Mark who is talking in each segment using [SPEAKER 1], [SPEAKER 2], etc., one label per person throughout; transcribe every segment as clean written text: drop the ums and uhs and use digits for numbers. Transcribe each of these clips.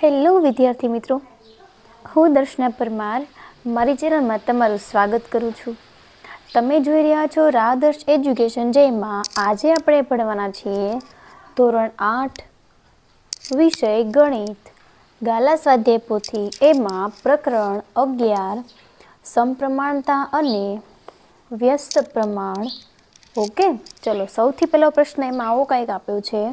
[SPEAKER 1] Hello વિદ્યાર્થી મિત્રો, હું દર્શના પરમાર મારી ચેનલમાં તમારું સ્વાગત કરું છું. તમે જોઈ રહ્યા છો રાહદર્શ એજ્યુકેશન, જેમાં આજે આપણે ભણવાના છીએ ધોરણ 8 વિષય ગણિત, ગાલા સ્વાધ્યાય પોથી, એમાં પ્રકરણ 11 સમપ્રમાણતા અને વ્યસ્ત પ્રમાણ. ઓકે, ચલો સૌથી પહેલો પ્રશ્ન એમાં આવો કંઈક આપ્યો છે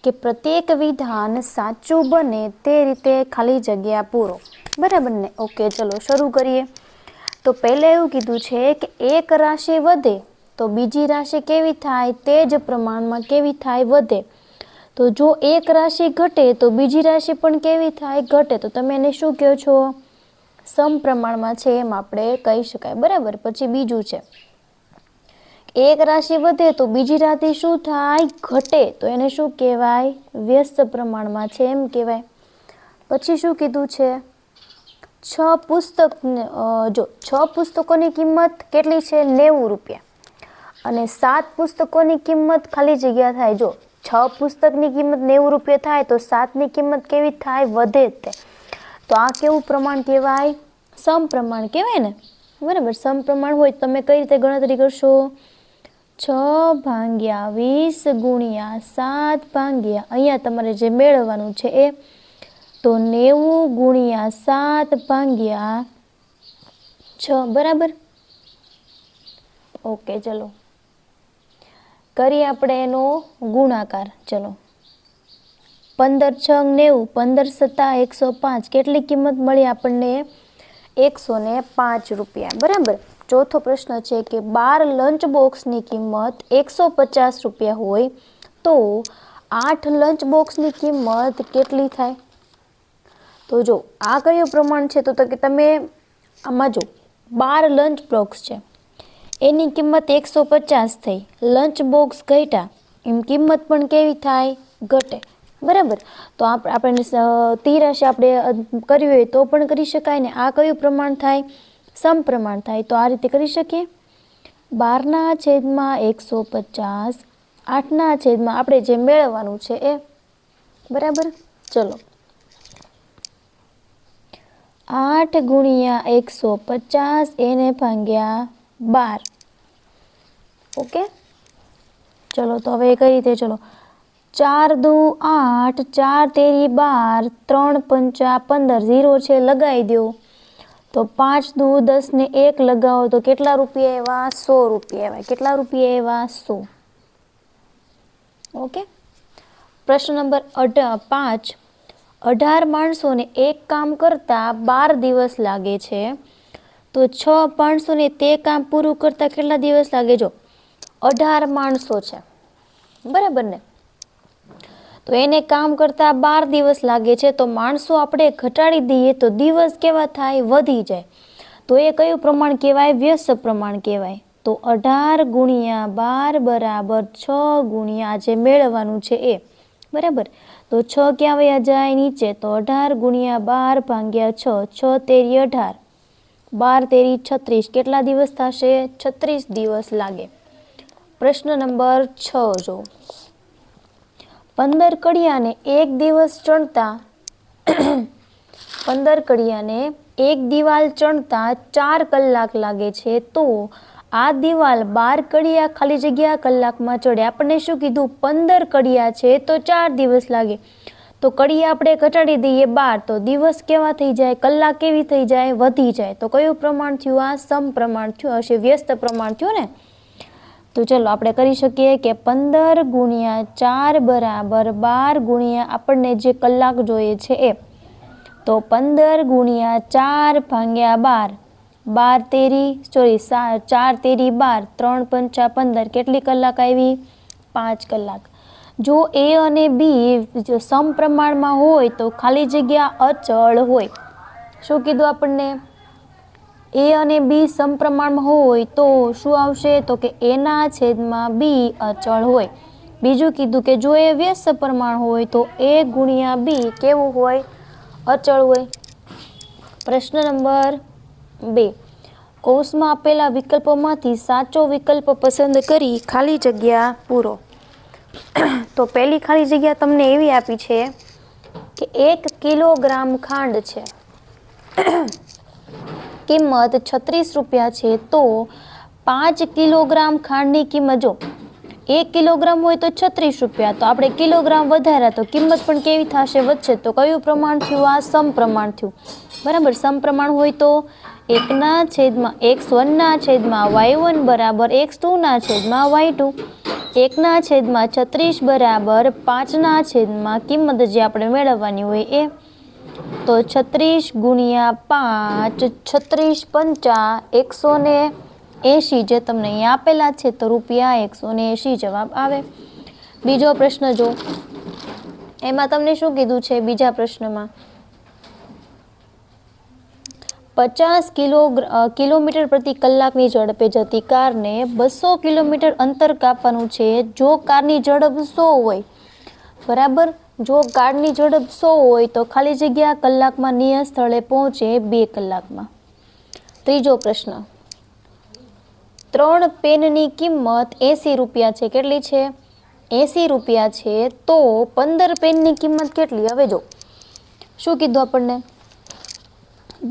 [SPEAKER 1] કે પ્રત્યેક વિધાન સાચું બને તે રીતે ખાલી જગ્યા પૂરો. બરાબર ને? ઓકે, ચલો શરૂ કરીએ. તો પહેલાં એવું કીધું છે કે એક રાશિ વધે તો બીજી રાશિ કેવી થાય? તે જ પ્રમાણમાં કેવી થાય? વધે. તો જો એક રાશિ ઘટે તો બીજી રાશિ પણ કેવી થાય? ઘટે. તો તમે એને શું કહો છો? સમપ્રમાણમાં છે એમ આપણે કહી શકાય. બરાબર. પછી બીજું છે એક રાશિ વધે તો બીજી રાશિ શું થાય? ઘટે. તો એને શું કહેવાય? વ્યસ્ત પ્રમાણમાં છે એમ કહેવાય. પછી શું કીધું છે? 6 પુસ્તકોની કિંમત કેટલી છે? 90 રૂપિયા અને 7 પુસ્તકોની કિંમત ખાલી જગ્યા થાય. જો 6 પુસ્તકની કિંમત 90 રૂપિયા થાય તો 7ની કિંમત કેવી થાય? વધે તે. તો આ કેવું પ્રમાણ કહેવાય? સમપ્રમાણ કહેવાય ને. બરાબર. સમપ્રમાણ હોય તમે કઈ રીતે ગણતરી કરશો? 6 ભાગ્યા 20 ગુણ્યા 7 ભાગ્યા અહીંયા તમારે જે મેળવવાનું છે એ તો 90 ગુણ્યા 7 ભાગ્યા 6. બરાબર. ઓકે, ચલો કરીએ આપણે એનો ગુણાકાર. ચલો 15 × 6 = 90, 15 × 7 = 105. કેટલી કિંમત મળી આપણને? 105 રૂપિયા. બરાબર. ચોથો પ્રશ્ન છે કે 12 લંચ બોક્સની કિંમત 150 રૂપિયા હોય તો 8 લંચ બોક્સની કિંમત કેટલી થાય? તો જો આ કયું પ્રમાણ છે? તો કે તમે આમાં જો 12 લંચ બોક્સ છે, એની કિંમત 150 થઈ, લંચ બોક્સ ઘટ્યા, એમ કિંમત પણ કેવી થાય? ઘટે. બરાબર. તો આપણે તિરાશી આપણે કરવી હોય તો પણ કરી શકાય ને. આ કયું પ્રમાણ થાય? સમપ્રમાણ થાય. તો આ રીતે કરી શકીએ. 12/150, 8/, આપણે જે મેળવવાનું છે એ. બરાબર. ચલો 8 ગુણ્યા 150 એને ભાગ્યા 12. ઓકે, ચલો તો હવે કઈ રીતે? ચલો 4 દુ 8, 4 તેરી 12, 3 પંચા 15, 0 છે લગાવી દો. તો 5 દુ 10 ને 1 લગાવો તો કેટલા રૂપિયા આવ્યા? 100 રૂપિયા આવ્યા. કેટલા રૂપિયા આવ્યા? 100. ઓકે. પ્રશ્ન નંબર 5. 18 માણસોને એક કામ કરતા 12 દિવસ લાગે છે તો 6 માણસોને તે કામ પૂરું કરતા કેટલા દિવસ લાગે? જો 18 માણસો છે, બરાબર ને? તો એને કામ કરતા 12 દિવસ લાગે છે તો માણસો આપણે ઘટાડી દઈએ તો દિવસ કેવા થાય? વધી જાય. તો એ કયું પ્રમાણ કહેવાય? વ્યસ્ત પ્રમાણ કહેવાય. તો 18 ગુણ્યા 12 બરાબર 6 ગુણ્યા જે મેળવવાનું છે એ. બરાબર. તો 6 ક્યાં વયા જાય? નીચે. તો 18 ગુણ્યા 12 ભાગ્યા 6, 6 તેરી 18, 12 તેરી 36. કેટલા દિવસ થશે? 36 દિવસ લાગે. પ્રશ્ન નંબર 6 જો 15 કડિયાને એક દિવસ ચણતા 15 કડિયાને એક દિવાલ ચણતા 4 કલાક લાગે છે તો આ દિવાલ 12 કડિયા ખાલી જગ્યા કલાકમાં ચડે. આપણને શું કીધું? 15 કડિયા છે તો 4 દિવસ લાગે. તો કડિયા આપણે ઘટાડી દઈએ 12 તો દિવસ કેવા થઈ જાય? કલાક કેવી થઈ જાય? વધી જાય. તો કયું પ્રમાણ થયું? આ સમપ્રમાણ થયું હશે, વ્યસ્ત પ્રમાણ થયું ને. તો ચલો આપણે કરી શકીએ કે 15 ગુણ્યા 4 બરાબર 12 ગુણ્યા આપણને જે કલાક જોઈએ છે એ. તો 15 ગુણ્યા 4 ભાગ્યા 12, 4 તેરી 12, 3 પંચા 15. કેટલી કલાક આવી? 5 કલાક. જો એ અને બી સમપ્રમાણમાં હોય તો ખાલી જગ્યા અચળ હોય. શું કીધું આપણને? એ અને બી સમપ્રમાણમાં હોય તો શું આવશે? તો કે એના છેદમાં બી અચળ હોય. બીજું કીધું કે જો એ વ્યસ્ત પ્રમાણ હોય તો એ ગુણ્યા બી કેવું હોય? અચળ હોય. પ્રશ્ન નંબર 2. કૌંસમાં આપેલા વિકલ્પોમાંથી સાચો વિકલ્પ પસંદ કરી ખાલી જગ્યા પૂરો. તો પહેલી ખાલી જગ્યા તમને એવી આપી છે કે 1 કિલોગ્રામ ખાંડ છે, કિંમત 36 રૂપિયા છે, તો 5 કિલોગ્રામ ખાંડની કિંમત, જો 1 કિલોગ્રામ હોય તો 36 રૂપિયા, તો આપણે કિલોગ્રામ વધાર્યા તો કિંમત પણ કેવી થશે? વધશે. તો કયું પ્રમાણ થયું? આ સમપ્રમાણ થયું. બરાબર. સમપ્રમાણ હોય તો x1/y1 બરાબર x2/y2, 1/36 બરાબર 5 કિંમત જે આપણે મેળવવાની હોય એ, તો 36 ગુણ્યા 5, 36 પંચા 180, જે તમને અહીંયા આપેલા છે, તો રૂપિયા 180 જવાબ આવે. બીજો પ્રશ્ન જો, એમાં તમને શું કીધું છે? બીજા પ્રશ્નમાં 50 કિલોમીટર પ્રતિ કલાકની ઝડપે જતી કારને 200 કિલોમીટર અંતર કાપવાનું છે. જો કારની ઝડપ 100 હોય, બરાબર, જો કારની ઝડપ 100 હોય તો ખાલી જગ્યા કલાકમાં નિયત સ્થળે પહોંચે 2 કલાકમાં. ત્રીજો પ્રશ્ન, 3 પેનની કિંમત 80 રૂપિયા છે. કેટલી છે? 80 રૂપિયા છે. તો 15 પેનની કિંમત કેટલી? હવે જો શું કીધું આપણને?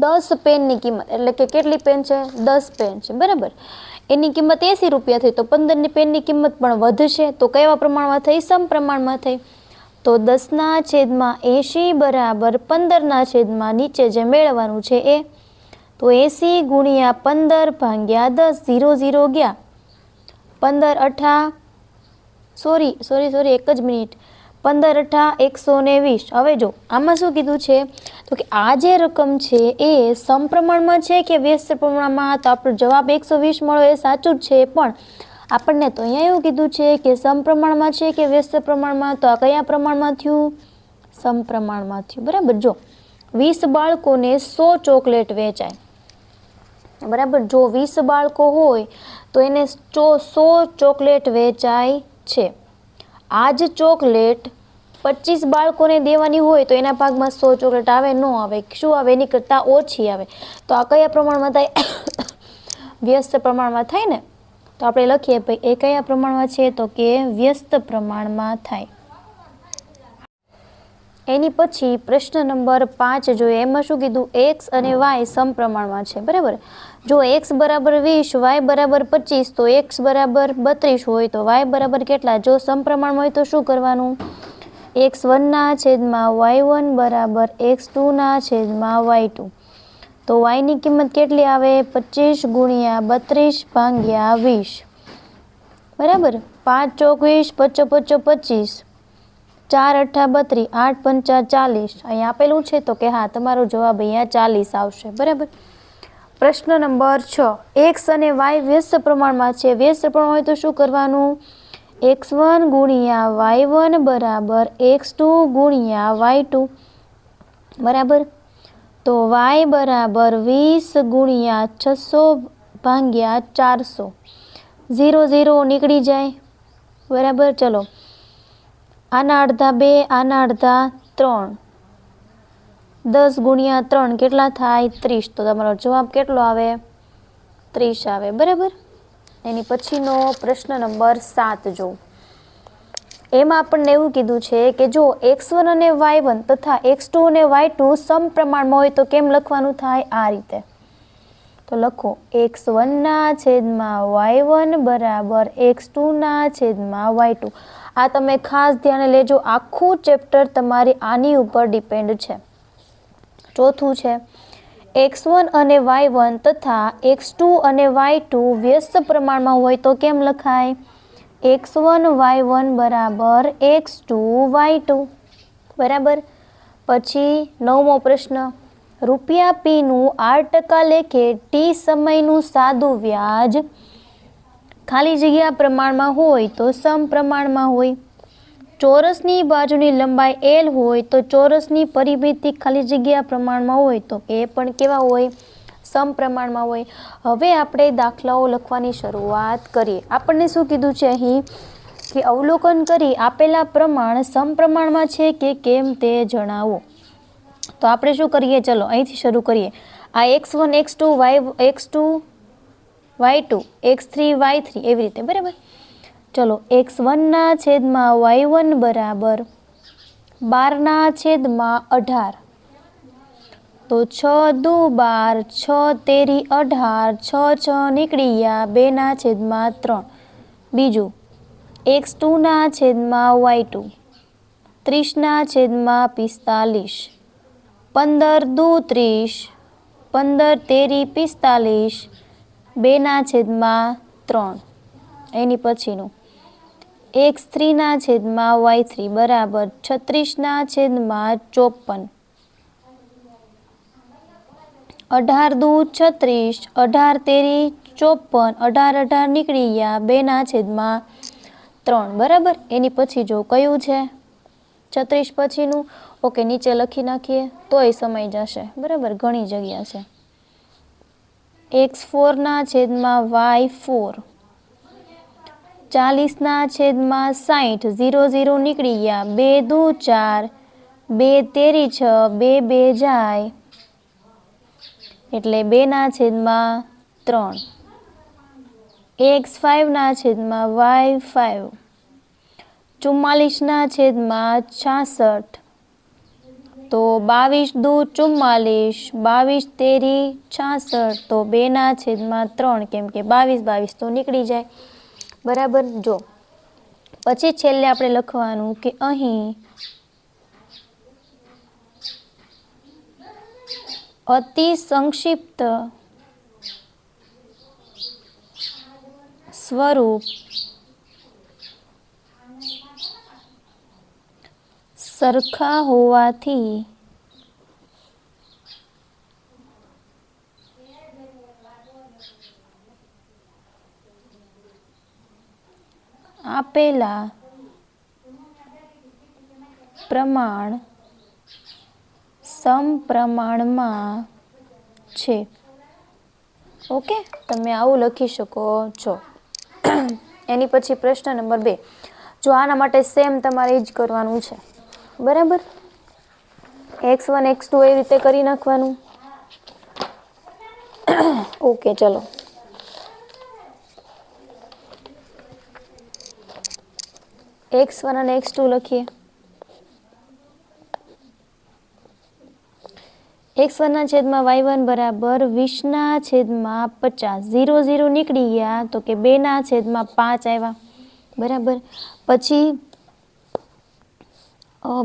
[SPEAKER 1] 10 પેનની કિંમત, એટલે કે કેટલી પેન છે? 10 પેન છે, બરાબર. એની કિંમત 80 રૂપિયા થઈ, તો 15 પેનની કિંમત પણ વધશે. તો કયા પ્રમાણમાં થઈ? સમપ્રમાણમાં થઈ. તો 10/80 બરાબર 15/, નીચે જે મેળવવાનું છે એ, તો 80 ગુણ્યા 15 ભાગ્યા 10, 0 0 ગયા, 15 8, સોરી 1 જ મિનિટ, 15 8 120. હવે જો આમાં શું કીધું છે? તો કે આ જે રકમ છે એ સમપ્રમાણમાં છે કે વ્યસ્ત પ્રમાણમાં? તો આપણો જવાબ 120 મળ્યો, એ સાચું જ છે. પણ આપણને તો અહીંયા એવું કીધું છે કે સમપ્રમાણમાં છે કે વ્યસ્ત પ્રમાણમાં? તો આ કયા પ્રમાણમાં થયું? સમપ્રમાણમાં થયું. બરાબર. જો 20 બાળકોને 100 ચોકલેટ વેચાય, બરાબર. જો 20 બાળકો હોય તો એને 100 ચોકલેટ વેચાય છે. આ જ ચોકલેટ 25 બાળકોને દેવાની હોય તો એના ભાગમાં 100 ચોકલેટ આવે? ન આવે. શું આવે? એની કરતાં ઓછી આવે. તો આ કયા પ્રમાણમાં થાય? વ્યસ્ત પ્રમાણમાં થાય ને. તો આપણે લખીએ ભાઈ એ કયા પ્રમાણમાં છે? તો કે વ્યસ્ત પ્રમાણમાં થાય. એની પછી પ્રશ્ન નંબર 5 જોઈએ. એમાં શું કીધું? x અને y સમપ્રમાણમાં છે, બરાબર. જો x બરાબર 20, y બરાબર 25, તો x બરાબર 32 હોય તો y બરાબર કેટલા? જો સમપ્રમાણમાં હોય તો શું કરવાનું? x1/y1 બરાબર x2/y2, તો y ની કિંમત કેટલી આવે? 25 ગુણ્યા 32 ભાગ્યા 20, બરાબર. 5 ચોક 20, 5 5 25, 4 8 32, 8 5 40. અહીંયા આપેલું છે તો કે હા, તમારો જવાબ અહીંયા 40 આવશે, બરાબર. પ્રશ્ન નંબર 6, x અને y વ્યસ્ત પ્રમાણમાં છે. વ્યસ્ત પ્રમાણ હોય તો શું કરવાનું? x1 ગુણ્યા y1 બરાબર x2 ગુણ્યા y2, બરાબર. તો y બરાબર 20 ગુણ્યા 600 ભાગ્યા 400, 0 0 નીકળી જાય, બરાબર. ચલો, આના અડધા 2, આના અડધા 3, 10 ગુણ્યા 3 કેટલા થાય? 30. તો તમારો જવાબ કેટલો આવે? 30 આવે, બરાબર. એની પછીનો પ્રશ્ન નંબર 7 જો. એમાં આપણને એવું કીધું છે કે જો x1 અને y1 તથા x2 અને y2 સમપ્રમાણમાં હોય તો કેમ લખવાનું થાય? આ રીતે. તો લખો x1/y1 બરાબર x2/y2. આ તમે ખાસ ધ્યાને લેજો. આખું ચેપ્ટર તમારી આની ઉપર ડિપેન્ડ છે. ચોથું છે, x1 અને y1 તથા x2 અને y2 વ્યસ્ત પ્રમાણમાં હોય તો કેમ લખાય? x1y1 બરાબર x2y2, બરાબર. પછી 9મો પ્રશ્ન, રૂપિયા P-નું 8% લેખે t સમયનું સાદું વ્યાજ ખાલી જગ્યા પ્રમાણમાં હોય તો સમપ્રમાણમાં હોય. ચોરસની બાજુની લંબાઈ L હોય તો ચોરસની પરિમિતિ ખાલી જગ્યા પ્રમાણમાં હોય તો એ પણ કેવા હોય? સમપ્રમાણમાં હોય. હવે આપણે દાખલાઓ લખવાની શરૂઆત કરીએ. આપણને શું કીધું છે અહીં? કે અવલોકન કરી આપેલા પ્રમાણ સમપ્રમાણમાં છે કે કેમ તે જણાવો. તો આપણે શું કરીએ? ચલો અહીંથી શરૂ કરીએ. આ x1 x2 x2 y2 x3 y3 એવી રીતે, બરાબર. ચલો, x1/y1 બરાબર 12/18 તો 6 દુ 12, 6 તેરી 18, 6 6 નીકળી ગયા 2/3. બીજું x2/y2 30/45, 15 દુ 30, 15 તેરી 45, 2/3. એની પછીનું x3/y3 બરાબર 36/54, 18 દુ 36, 18 તેરી 54, 18 18 નીકળી ગયા 2/3. બરાબર. એની પછી જો કયું છે 36 પછીનું? ઓકે, નીચે લખી નાખીએ તોય સમય જશે. બરાબર, ઘણી જગ્યા છે. x4/y4, 40/60, 0 0 નીકળી ગયા 2 દુ 4, 2 તેરી 6, 2 2 જાય એટલે 2/3. x5/y5, 44/66 તો 22 દુ 44, 22 તેરી 66 તો 2/3, કેમ કે 22 22 તો નીકળી જાય. બરાબર. જો પછી છેલ્લે આપણે લખવાનું કે અહીં અતિ સંક્ષિપ્ત સ્વરૂપ સરખા હોવાથી આપેલા પ્રમાણ સમપ્રમાણમાં છે. ઓકે, તમે આવું લખી શકો છો. એની પછી પ્રશ્ન નંબર 2. જો આના માટે સેમ તમારે જ કરવાનું છે. બરાબર. x1 x2 એ રીતે કરી નાખવાનું. ઓકે, ચલો. x1 અને x2 લખીએ. x1/y1 બરાબર 20/50, 0 0 નીકળી ગયા તો કે 2/5 આવ્યા. બરાબર. પછી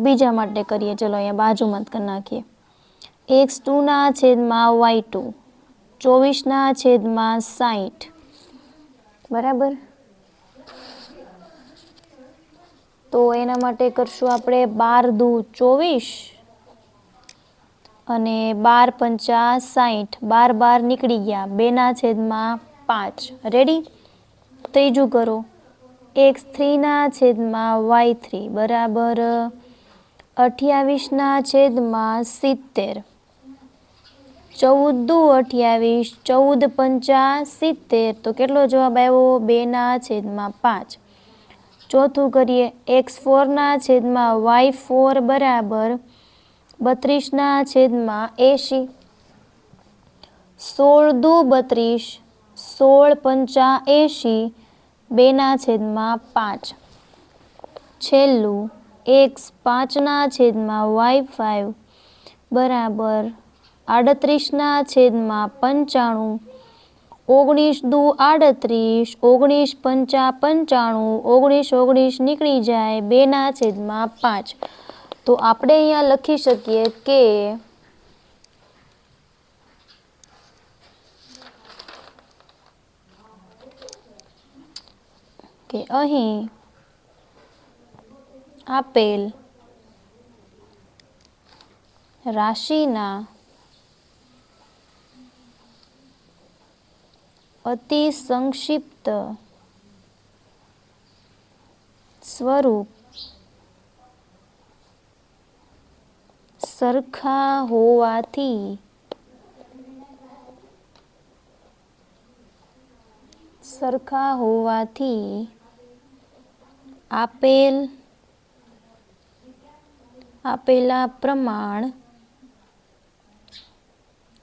[SPEAKER 1] બીજા માટે કરીએ. ચલો અહીંયા બાજુમાં જ કરી નાખીએ. x2/y2, 24/60. બરાબર. તો એના માટે કરશું આપણે 12 દુ 24 અને 12 5 60, 12 12 નીકળી ગયા 2/5. રેડી. ત્રીજું કરો. x3/y3 બરાબર 28/70, 14 દુ 28, 14 5 70 તો કેટલો જવાબ આવ્યો? 2/5. ચોથું કરીએ. x4/y4 બરાબર 32/80, 16 દુ 32, 16 5 80, 2/5. છેલ્લું x5/y5 બરાબર 38/95, 19 દુ 38, 19 5 95, 19 19 નીકળી જાય 2/5. તો આપણે અહીંયા લખી શકીએ કે અહીં આપેલ રાશિના અતિ સંક્ષિપ્ત સ્વરૂપ સરખા હોવાથી આપેલા પ્રમાણ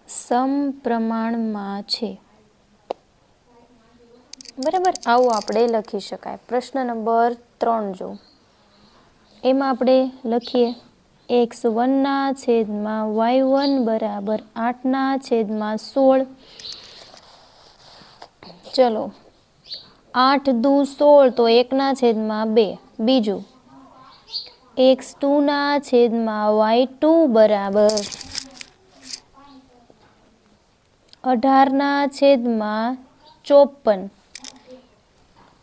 [SPEAKER 1] સમપ્રમાણમાં છે. બરાબર. આવું આપણે લખી શકાય. પ્રશ્ન નંબર 3 જો. એમાં આપણે લખીએ x1/y1 બરાબર 8/16. ચલો 8 દુ 16 તો 1/2. બીજું x2/y2 બરાબર 18/54.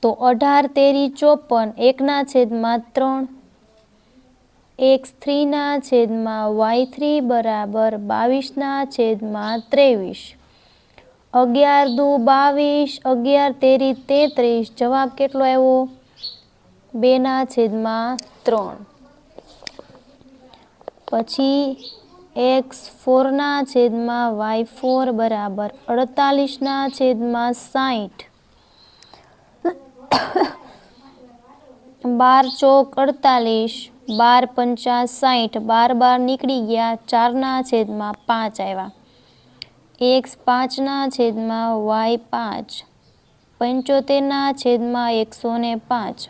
[SPEAKER 1] તો 18 તેરી 54 1/3. x3/y3 બરાબર 22/23. 11 દુ 22, 11 તેરી 33. જવાબ કેટલો આવ્યો? 2/3. પછી x4/y4 બરાબર 48/60. 12 ચોક 48, 12 પંચા 60, 12 બાર નીકળી ગયા, 4/5 આવ્યા. x5/y5 75/105.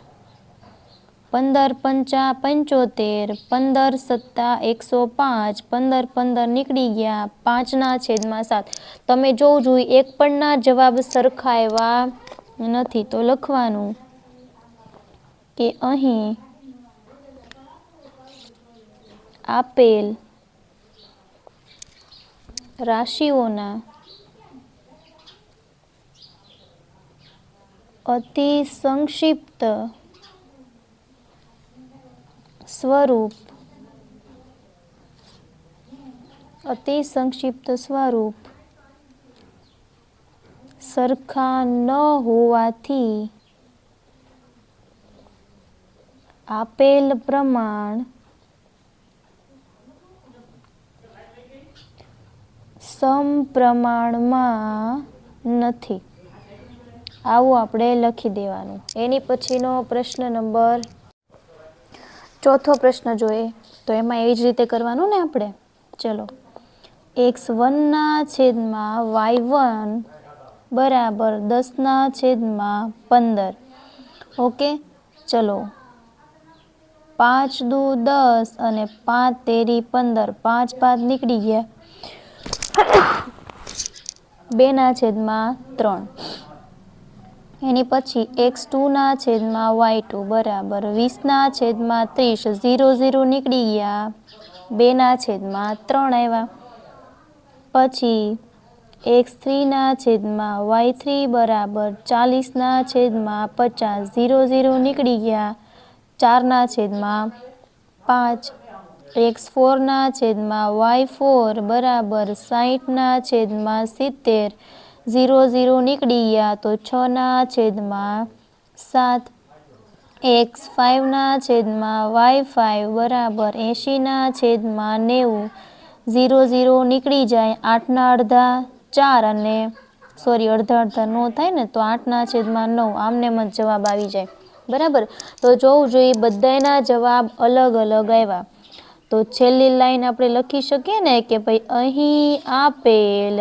[SPEAKER 1] 15 પંચા 75, 15 સત્તા 105, 15 15 નીકળી ગયા, 5/7. તમે જોવું એક પણના જવાબ સરખા આવ્યા નથી. તો લખવાનું કે અહીં આપેલ રાશિઓના અતિ સંક્ષિપ્ત સ્વરૂપ સરખા ન હોવાથી આપેલ પ્રમાણ સમપ્રમાણમાં નથી. આવું આપણે લખી દેવાનું. એની પછીનો પ્રશ્ન નંબર 4થો પ્રશ્ન જોઈએ. તો એમાં એ જ રીતે કરવાનું ને આપણે. ચલો x1/y1 બરાબર 10/15. ઓકે, ચલો 5 દુ 10 અને 5 તેરી 15, 5 5 નીકળી ગયા, 2/3. એની પછી x2/y2 બરાબર 20/30, 0 0 નીકળી ગયા, 2/3 આવ્યા. પછી x3/y3 બરાબર 40/50, 0 0 નીકળી ગયા, 4/5. x4/y4 બરાબર 60/70, 0 0 નીકળી ગયા, તો 6/7. x5/y5 બરાબર 80/90, 0 0 નીકળી જાય, 8/2, 4 અને અડધા નો થાય ને તો 8/9. આમને જ જવાબ આવી જાય. બરાબર. તો જોવું જોઈએ બધાના જવાબ અલગ અલગ આવ્યા. તો છેલ્લી લાઈન આપણે લખી શકીએ ને કે ભાઈ અહીં આપેલ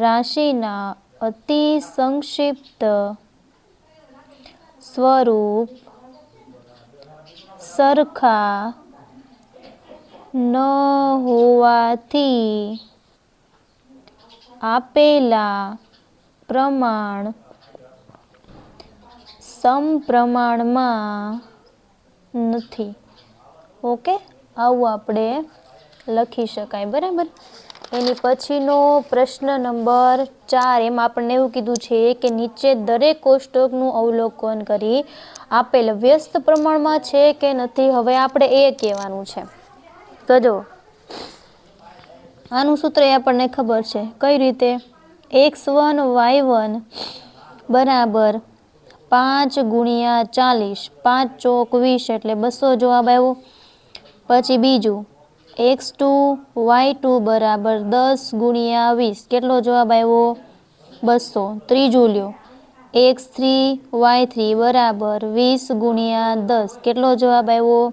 [SPEAKER 1] રાશિના અતિ સંક્ષિપ્ત સ્વરૂપ સરખા ન હોવાથી આપેલા પ્રમાણ સમપ્રમાણમાં નથી. ઓકે, આવું આપણે લખી શકાય. બરાબર. એની પછીનો પ્રશ્ન નંબર 4. એમાં આપણને એવું કીધું છે કે નીચે દરેક કોષ્ટકનું અવલોકન કરી આપેલ વ્યસ્ત પ્રમાણમાં છે કે નથી. હવે આપણે એ કહેવાનું છે. તો જો આનું સૂત્ર આપણને ખબર છે. કઈ રીતે? x1y1 બરાબર 5 ગુણ્યા 40, 5 ચોક 20 એટલે 200 જવાબ આવ્યો. પછી બીજું x2y2 બરાબર 10 ગુણ્યા 20, કેટલો જવાબ આવ્યો? 200. ત્રીજું લ્યો x3y3 બરાબર 20 ગુણ્યા 10, કેટલો જવાબ આવ્યો?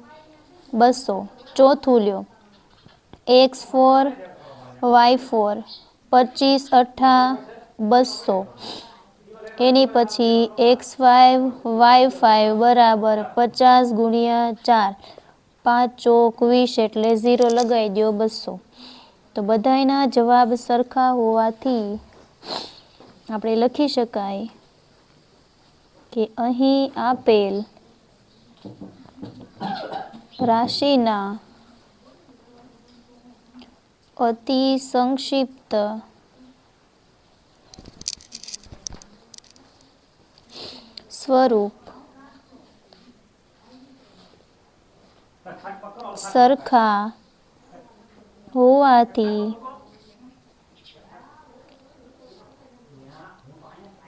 [SPEAKER 1] 200. ચોથું લ્યો x4y4 25 8 200. એની પછી x5 y5 બરાબર 50 ગુણ્યા 4, 5 ચોક 20 એટલે 0 લગાવી દો 200. તો બધાયના જવાબ સરખા હોવાથી આપણે લખી શકાય કે અહીં આપેલ રાશિના અતિ સંક્ષિપ્ત સ્વરૂપ સરખા હોવાથી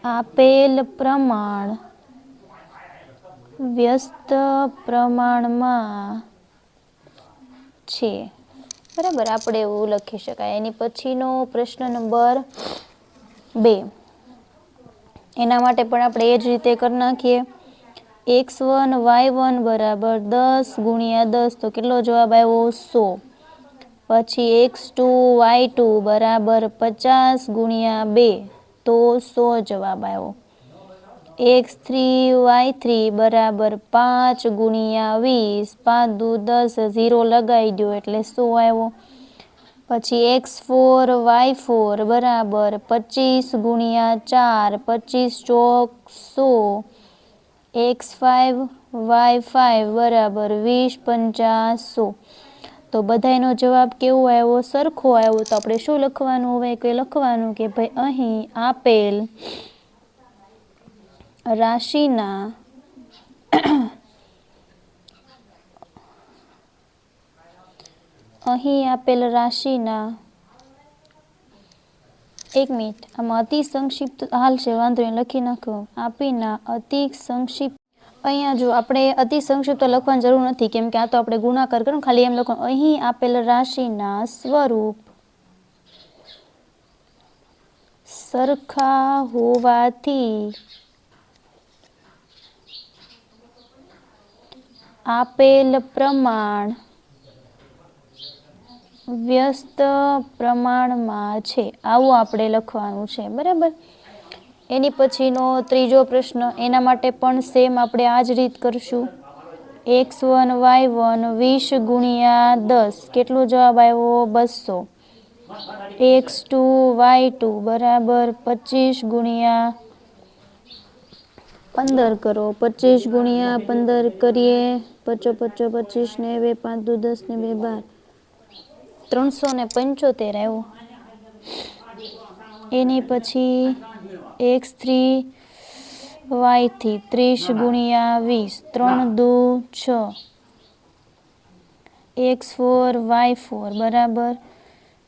[SPEAKER 1] આપેલ પ્રમાણ વ્યસ્ત પ્રમાણમાં છે. બરાબર, આપણે એવું લખી શકાય. એની પછીનો પ્રશ્ન નંબર 2, એના માટે પણ આપણે એ જ રીતે કરી નાખીએ. x1 y1 બરાબર 10 ગુણ્યા 10, તો કેટલો જવાબ આવ્યો? 100. પછી x2 y2 બરાબર 50 ગુણ્યા 2, તો 100 જવાબ આવ્યો. x3 y3 બરાબર 5 ગુણ્યા 20, 5 દુ 10, 0 લગાવી દો એટલે 100 આવ્યો. પછી x4 y4 બરાબર 25 ગુણ્યા 4, 25 ચોક 100, x5 y5 બરાબર 20 50 100. તો બધાયનો જવાબ કેવો આવ્યો? સરખો આવ્યો. તો આપણે શું લખવાનું હવે? કે લખવાનું કે ભાઈ અહીં આપેલ રાશિના એક મિનિટ, આમાં અતિ સંક્ષિપ્ત હાલશે, વાંધો નહીં, લખી નાખો. આપીના અતિ સંક્ષિપ્ત, અહીંયા જો આપણે અતિ સંક્ષિપ્ત લખવાની જરૂર નથી, કેમ કે આ તો આપણે ગુણાકાર કરો, ખાલી એમ લખો અહીં આપેલ રાશિના સ્વરૂપ સરખા હોવાથી આપેલ પ્રમાણ વ્યસ્ત પ્રમાણમાં છે, આવું આપણે લખવાનું છે. બરાબર. એની પછીનો ત્રીજો પ્રશ્ન, એના માટે પણ સેમ આપણે આ જ રીત કરશું. x1 y1 20 ગુણ્યા 10, કેટલો જવાબ આવ્યો? 200. x2 y2 બરાબર 25 ગુણ્યા 15 કરો, 25 ગુણ્યા 15 કરીએ, 5 5 25 ને 2 5 દુ 10 ને 2 12, 375 આવ્યો. એની પછી x3 y3 30 ગુણ્યા 20, 3 દુ 6, x4 y4 બરાબર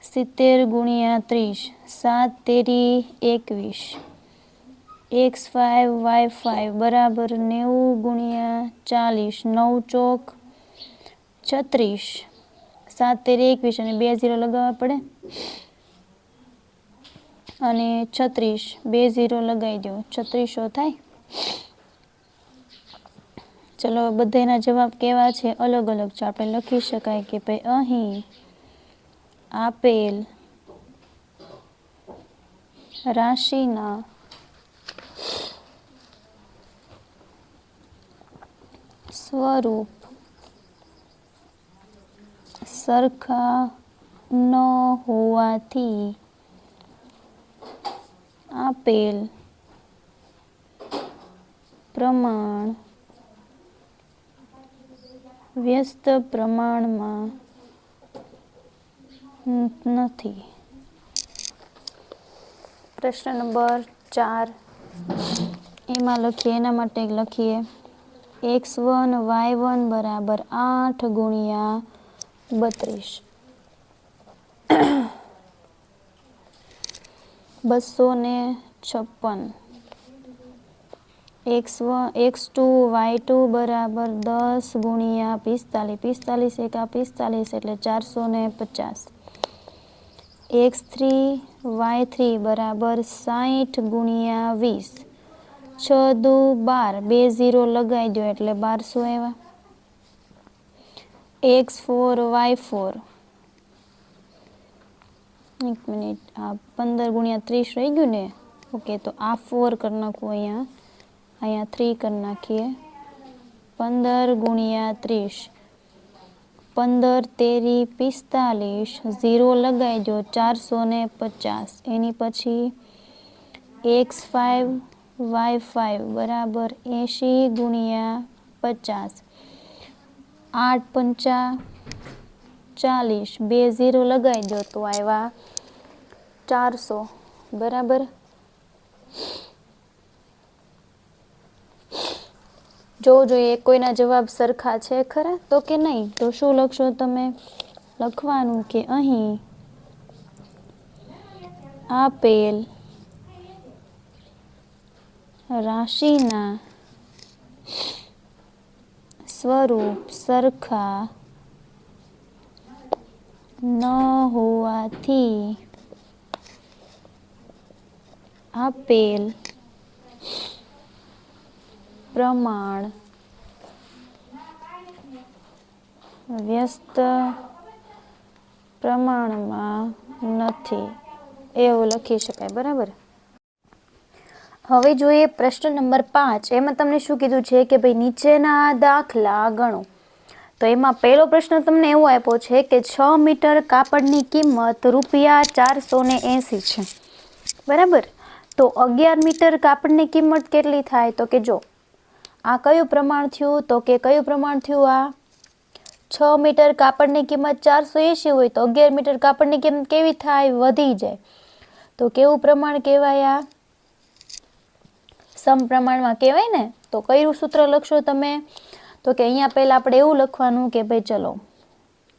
[SPEAKER 1] 70 ગુણ્યા 30, 7 તેરી 21, x5 y5 બરાબર 90 ગુણ્યા 40, 9 ચોક 36, 7 તેરી 21 અને 2 0 લગાવવા પડે અને 36, 2 0 લગાવી દો, 3600 થાય. ચલો, બધાના જવાબ કેવા છે? અલગ અલગ છે. આપણે લખી શકાય કે ભાઈ અહીં આપેલ રાશિના સ્વરૂપ સરખા ન હોવાથી આપેલ પ્રમાણ વ્યસ્ત પ્રમાણમાં નથી. પ્રશ્ન નંબર 4, એમાં લખીએ, એના માટે લખીએ x1 y1 બરાબર 8 ગુણ્યા 32, 256. x2 y2 બરાબર 10 ગુણ્યા 45, 45 એકા 45 એટલે 450. x3 y3 બરાબર 60 ગુણ્યા 20, 6 દુ 12, 2 0 લગાવી દો એટલે 1200 આવ્યા. x4 y4, એક મિનિટ, આ 15 ગુણ્યા 30 રહી ગયું ને, ओके तो आ 4 कर नाखो अहींया, अहींया 3 कर नाखीए। 15 गुणिया 30, 15 तेरी 45, 0 लगाई दो 450। एनी पछी x5 y5 बराबर 80 गुणिया 50, 8 पंचा 40, 2 0 लगाई दो तो आया 400 बराबर। जो જોઈએ કોઈના જવાબ સરખા છે ખરા તો કે નહીં, તો શું લખશો તમે? લખવાનું કે અહીં આપેલ રાશિના સ્વરૂપ સરખા ન હોવાથી આપેલ પ્રમાણ વ્યસ્ત પ્રમાણમાં નથી, એવું લખી શકાય બરાબર। હવે જોઈએ પ્રશ્ન નંબર 5। એમાં તમને શું કીધું છે કે ભાઈ નીચેના દાખલા ગણો। તો એમાં પહેલો પ્રશ્ન તમને એવો આપ્યો છે કે 6 મીટર કાપડની કિંમત ₹480 છે બરાબર। તો 11 મીટર કાપડની કિંમત કેટલી થાય? તો કે જો આ કયું પ્રમાણ થયું? તો કે કયું પ્રમાણ થયું? આ 6 મીટર કાપડની કિંમત 480 હોય તો 11 મીટર કાપડની કિંમત કેવી થાય? વધી જાય। તો કેવું પ્રમાણ કહેવાય? આ સમપ્રમાણમાં કહેવાય ને। તો કયું સૂત્ર લખશો તમે? તો કે અહીંયા પહેલા આપણે એવું લખવાનું કે ભાઈ ચલો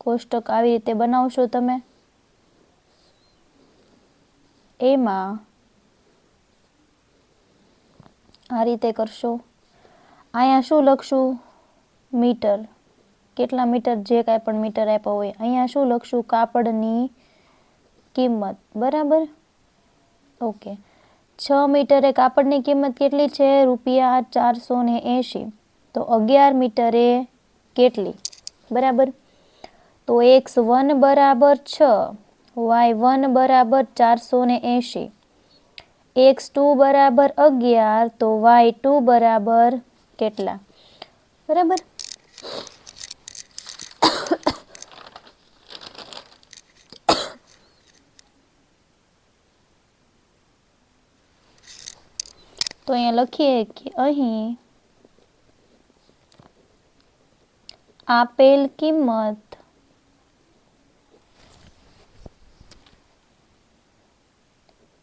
[SPEAKER 1] કોષ્ટક આવી રીતે બનાવશો તમે, એમાં આ રીતે કરશો। અહીંયા શું લખશું? મીટર, કેટલા મીટર, જે કાંઈ પણ મીટર આપ્યા હોય। અહીંયા શું લખશું? કાપડની કિંમત બરાબર। ઓકે 6 મીટરે કાપડની કિંમત કેટલી છે? ₹480। તો 11 મીટરે કેટલી બરાબર? તો x1 બરાબર 6, y1 બરાબર 480, x2 બરાબર 11, તો y2 બરાબર કેટલા બરાબર? તો અહીંયા લખીએ કે અહીં આપેલ કિંમત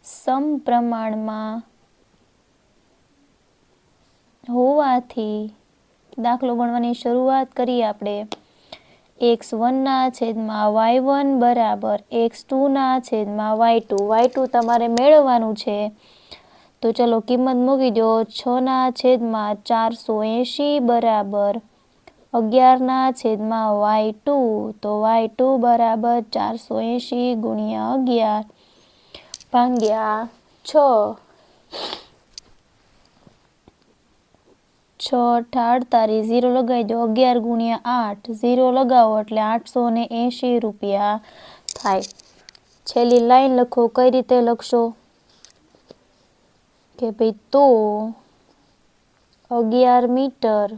[SPEAKER 1] સમપ્રમાણમાં હોવાથી દાખલો ગણવાની શરૂઆત કરીએ આપણે। x1 ના છેદમાં y1 બરાબર x2 ના છેદમાં y2, y2 તમારે મેળવવાનું છે। તો ચલો કિંમત મૂકી દો। 6 ના છેદમાં 480 બરાબર 11 ના છેદમાં y2, તો y2 બરાબર 480 ગુણ્યા 11 ભાગ્યા 6, 6 48, 0 લગાવી દો। 11 ગુણ્યા 8, 0 लगाવો એટલે 880 રૂપિયા થાય। છેલ્લી લાઈન લખો, કઈ રીતે લખશો? કે ભાઈ તો 11 મીટર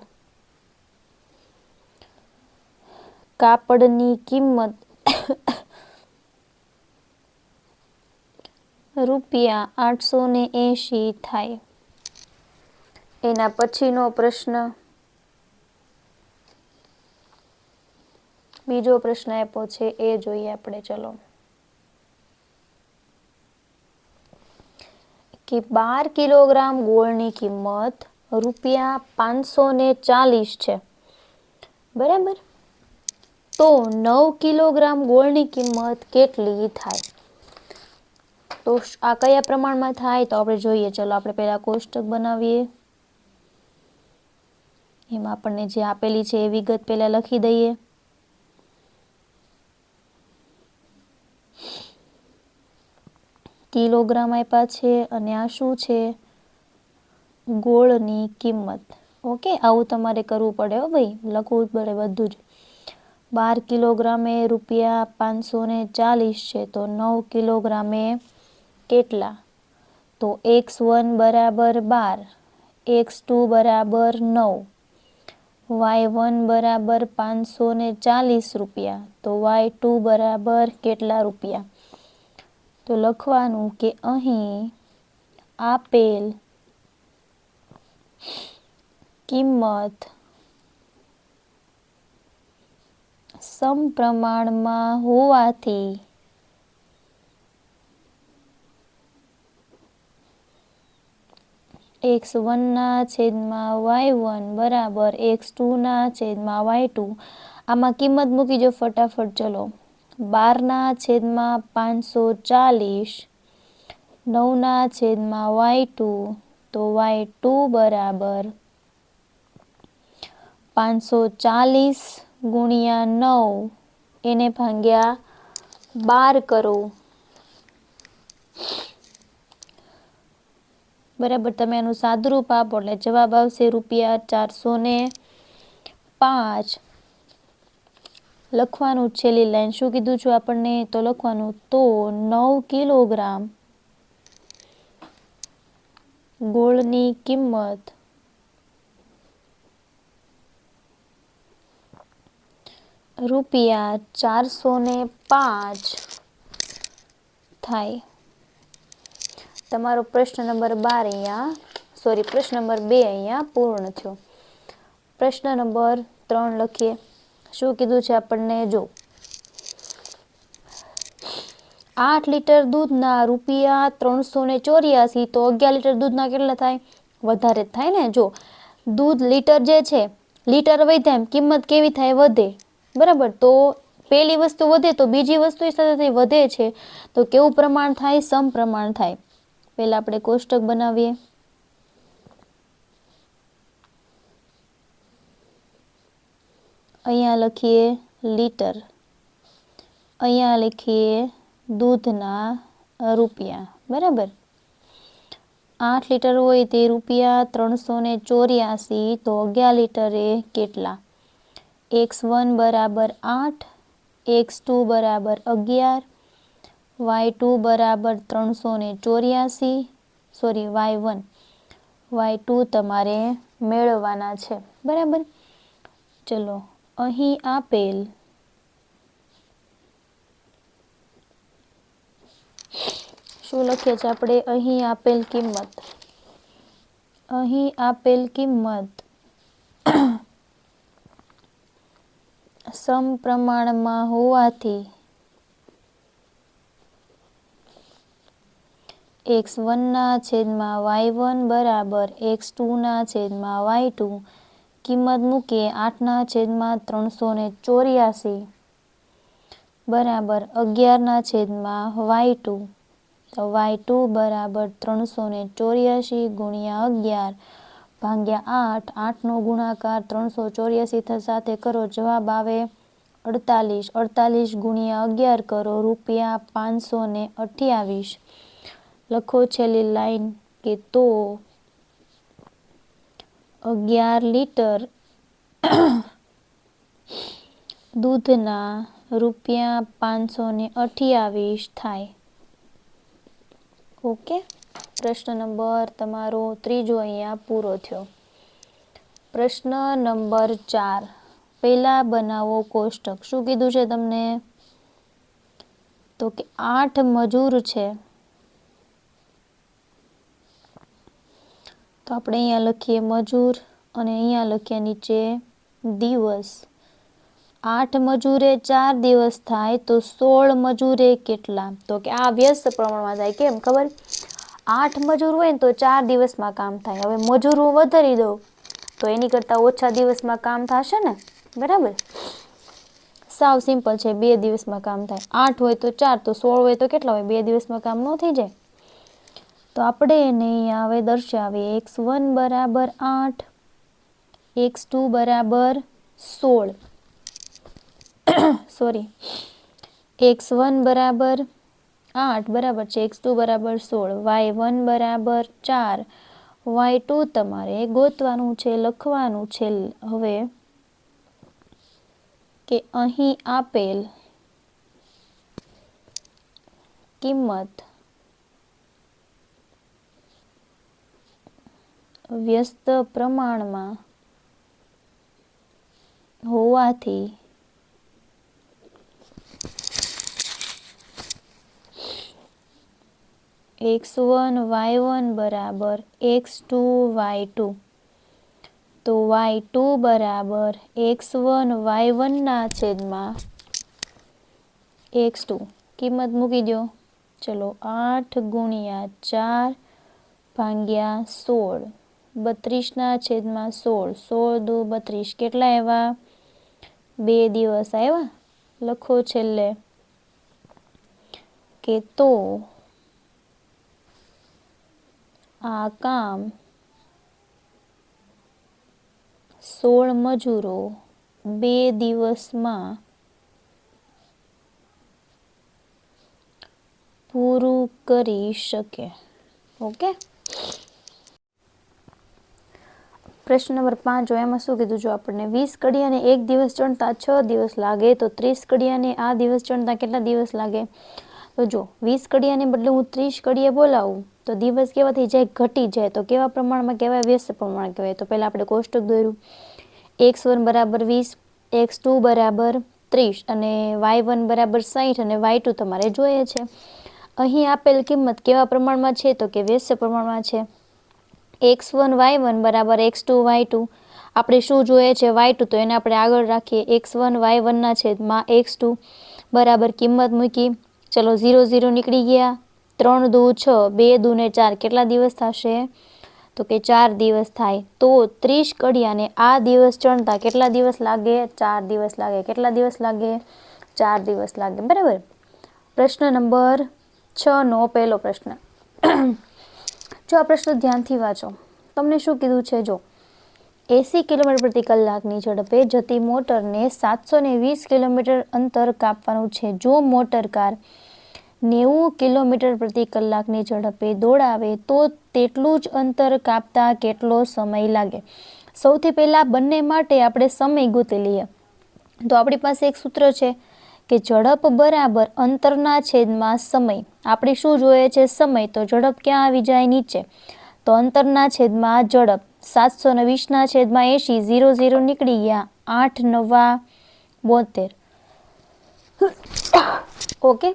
[SPEAKER 1] કાપડની કિંમત ₹880 થાય। એના પછીનો પ્રશ્ન, બીજો પ્રશ્ન આપ્યો છે એ જોઈએ આપણે। ચલો કે 12 કિલોગ્રામ ગોળની કિંમત ₹540 છે બરાબર। તો 9 કિલોગ્રામ ગોળની કિંમત કેટલી થાય? તો આ કયા પ્રમાણમાં થાય? તો આપણે જોઈએ। ચલો આપણે પહેલા કોષ્ટક બનાવીએ, એમાં આપણને જે આપેલી છે એ વિગત પહેલા લખી દઈએ। કિલોગ્રામ આપ્યા છે અને આ શું છે? ગોળની કિંમત। ઓકે, આવું તમારે કરવું પડે હો ભાઈ, લખવું પડે બધું જ। 12 કિલોગ્રામે ₹540 છે, તો 9 કિલોગ્રામે કેટલા? તો x1 બરાબર 12, x2 બરાબર 9, y1 બરાબર 540 રૂપિયા, તો y2 બરાબર કેટલા રૂપિયા? તો લખવાનું કે અહીં આપેલ કિંમત સમપ્રમાણમાં હોવાથી x1 ના છેદમાં y1 બરાબર x2 ના છેદમાં y2. આમાં કિંમત મૂકી જો ફટાફટ. ચલો, 12 ના છેદમાં 540, 9 ના છેદમાં y2, તો y2 બરાબર 540 ગુણ્યા 9 એને ભાગ્યા 12 કરો. બરાબર, તમે એનું સાદુરૂપ આપો એટલે જવાબ આવશે ₹405. લખવાનું છેલ્લી લાઈન શું કીધું છું આપણને? તો લખવાનું તો 9 કિલોગ્રામ ગોળની કિંમત ₹405 થાય. તમારો પ્રશ્ન નંબર 12 પ્રશ્ન નંબર 2 અહીંયા પૂર્ણ થયો. પ્રશ્ન નંબર 3 લખીએ. શું કીધું છે આપણને? જો 8 લીટર દૂધના ₹384, તો 11 લીટર દૂધના કેટલા થાય? વધારે થાય ને. જો દૂધ લીટર જે છે, લીટર વધે એમ કિંમત કેવી થાય? વધે. બરાબર, તો પેલી વસ્તુ વધે તો બીજી વસ્તુ સાથે વધે છે, તો કેવું પ્રમાણ થાય? સમપ્રમાણ થાય. પહેલા આપણે કોષ્ટક બનાવીએ. અહીંયા લખીએ લીટર, અહીંયા લખીએ દૂધના રૂપિયા. બરાબર, 8 લીટર હોય તે ₹384, તો 11 લીટરે કેટલા? x1 બરાબર 8, x2 બરાબર 11, y2 બરાબર 384, y1 તમારે મેળવવાના છે. બરાબર, ચલો અહીં આપેલ શું લખીએ છીએ આપણે? અહીં આપેલ કિંમત સમપ્રમાણમાં હોવાથી x1 ના છેદમાં y1 બરાબર x2 ના છેદમાં y2. કિંમત મૂકીએ 8 ના છેદમાં 384 બરાબર 11 ના છેદમાં y2, તો y2 બરાબર 384 ગુણ્યા 11 ભાગ્યા 8. 8નો ગુણાકાર 384 સાથે કરો, જવાબ આવે 48. 48 ગુણ્યા 11 કરો, ₹528. લખો છેલ્લી લાઈન કે તો 11 લીટર દૂધના ₹528 થાય. ઓકે, પ્રશ્ન નંબર તમારો 3 અહીંયા પૂરો થયો. પ્રશ્ન નંબર 4, પહેલા બનાવો કોષ્ટક. શું કીધું છે તમને? તો કે 8 મજૂર છે, તો આપણે અહીંયા લખીએ મજૂર અને અહીંયા લખીએ નીચે દિવસ. 8 મજૂરે 4 દિવસ થાય, તો 16 મજૂરે કેટલા? તો કે આ વ્યસ્ત પ્રમાણમાં થાય. કેમ ખબર? 8 મજૂર હોય ને તો 4 દિવસમાં કામ થાય. હવે મજૂર હું વધારી દઉં તો એની કરતાં ઓછા દિવસમાં કામ થશે ને. બરાબર, સાવ સિમ્પલ છે. 2 દિવસમાં કામ થાય. 8 હોય તો 4, તો 16 હોય તો કેટલા હોય? 2 દિવસમાં કામ ન થઈ જાય. તો આપણે એને અહીંયા હવે દર્શાવીએ. x1 બરાબર 8, x2 બરાબર 16, x1 બરાબર 8 બરાબર છે, x2 બરાબર 16, y1 બરાબર 4, y2 તમારે ગોતવાનું છે, લખવાનું છે. હવે કે અહીં આપેલ કિંમત વ્યસ્ત પ્રમાણમાં હોવાથી x1 y1 બરાબર x2 y2, તો y2 બરાબર x1 y1 ના છેદમાં x2 કિંમત મૂકી દો. ચલો 8 ગુણ્યા 4 ભાગ્યા 16, 32 ના છેદમાં 16, 16 દુ 32, કેટલા આવ્યા? 2 દિવસ આવ્યા. લખો છેલ્લે કે તો આ કામ 16 મજૂરો 2 દિવસમાં પૂરું કરી શકે. ઓકે, પ્રશ્ન નંબર 5 એમાં શું કીધું? જો આપણને 20 કડિયાને 1 દિવસ ચણતા 6 દિવસ લાગે તો 30 કડિયાને આ દિવસ ચણતા કેટલા દિવસ લાગે? તો જો 20 કડિયાને બદલે હું 30 કડિયા બોલાવું તો દિવસ કેવા થઈ જાય? ઘટી જાય. તો કેવા પ્રમાણમાં કહેવાય? વ્યસ્ત પ્રમાણ કહેવાય. તો પહેલાં આપણે કોષ્ટક દોર્યું. x1 બરાબર 20, x2 બરાબર 30 અને y1 બરાબર 60 અને y2 તમારે જોઈએ છે. અહીં આપેલ કિંમત કેવા પ્રમાણમાં છે? તો કે વ્યસ્ત પ્રમાણમાં છે. x1 y1 બરાબર x2 y2. આપણે શું જોઈએ છે? y2, તો એને આપણે આગળ રાખીએ. x1 y1 ના છેદમાં x2 બરાબર કિંમત મૂકી. ચલો 0 0 નીકળી ગયા. 3 દુ 6, 2 દુ ને 4, કેટલા દિવસ થશે? તો કે 4 દિવસ થાય. તો 30 કડિયાને આ દિવસ ચણતા કેટલા દિવસ લાગે? 4 દિવસ લાગે. કેટલા દિવસ લાગે? 4 દિવસ લાગે. બરાબર. પ્રશ્ન નંબર 6 નો પહેલો પ્રશ્ન. જો આ પ્રશ્ન ધ્યાનથી વાંચો. તમને શું કીધું છે? જો 80 કિલોમીટર પ્રતિ કલાકની ઝડપે જતી મોટરને 720 કિલોમીટર અંતર કાપવાનું છે. જો મોટર કાર 90 કિલોમીટર પ્રતિ કલાકની ઝડપે દોડાવે તો તેટલું જ અંતર કાપતા કેટલો સમય લાગે? સૌથી પહેલાં બંને માટે આપણે સમય ગોતી લઈએ. તો આપણી પાસે એક સૂત્ર છે કે ઝડપ બરાબર અંતરના છેદમાં સમય. આપણે શું જોઈએ છે? સમય. તો ઝડપ ક્યાં આવી જાય? નીચે. તો અંતરના છેદમાં ઝડપ. 720 ના છેદમાં 80, 0 0 નીકળી ગયા. 8 9 72. ઓકે,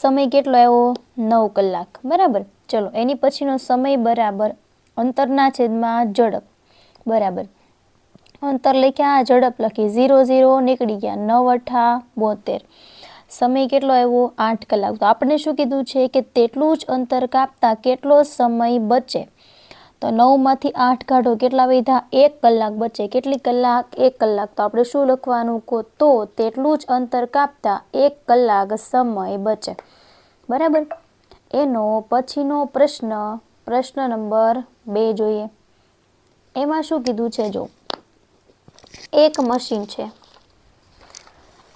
[SPEAKER 1] સમય કેટલો આવ્યો? 9 કલાક. બરાબર. ચલો એની પછીનો સમય બરાબર અંતરના છેદમાં ઝડપ બરાબર અંતર લખ્યા, ઝડપ લખી. 0 0 નીકળી ગયા. 9 8 72. સમય કેટલો આવ્યો? 8 કલાક. તો આપણે શું કીધું છે કે તેટલું જ અંતર કાપતા કેટલો સમય બચે? તો 9 માંથી 8 કાઢો, કેટલા વધ્યા? 1 કલાક બચે. કેટલી કલાક? 1 કલાક. તો આપણે શું લખવાનું? તો તેટલું જ અંતર કાપતા 1 કલાક સમય બચે. બરાબર. એનો પછીનો પ્રશ્ન, પ્રશ્ન નંબર 2 જોઈએ. એમાં શું કીધું છે? જો એક મશીન છે,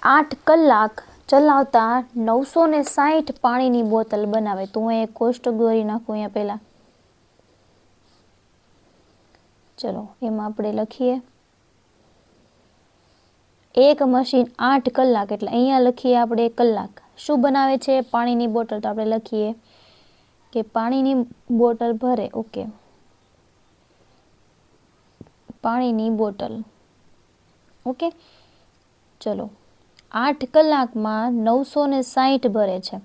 [SPEAKER 1] 8 કલાક ચલાવતા 960 પાણીની બોટલ બનાવે. તો હું એક કોષ્ટક દોરી નાખું અહીંયા પહેલા. ચલો એમાં આપણે લખીએ એક મશીન 8 કલાક, એટલે અહીંયા લખીએ આપણે કલાક. શું બનાવે છે? પાણીની બોટલ. તો આપણે લખીએ કે પાણીની બોટલ ભરે. ઓકે, પાણીની બોટલ. ઓકે, ચલો 8 કલાકમાં 960 ભરે છે.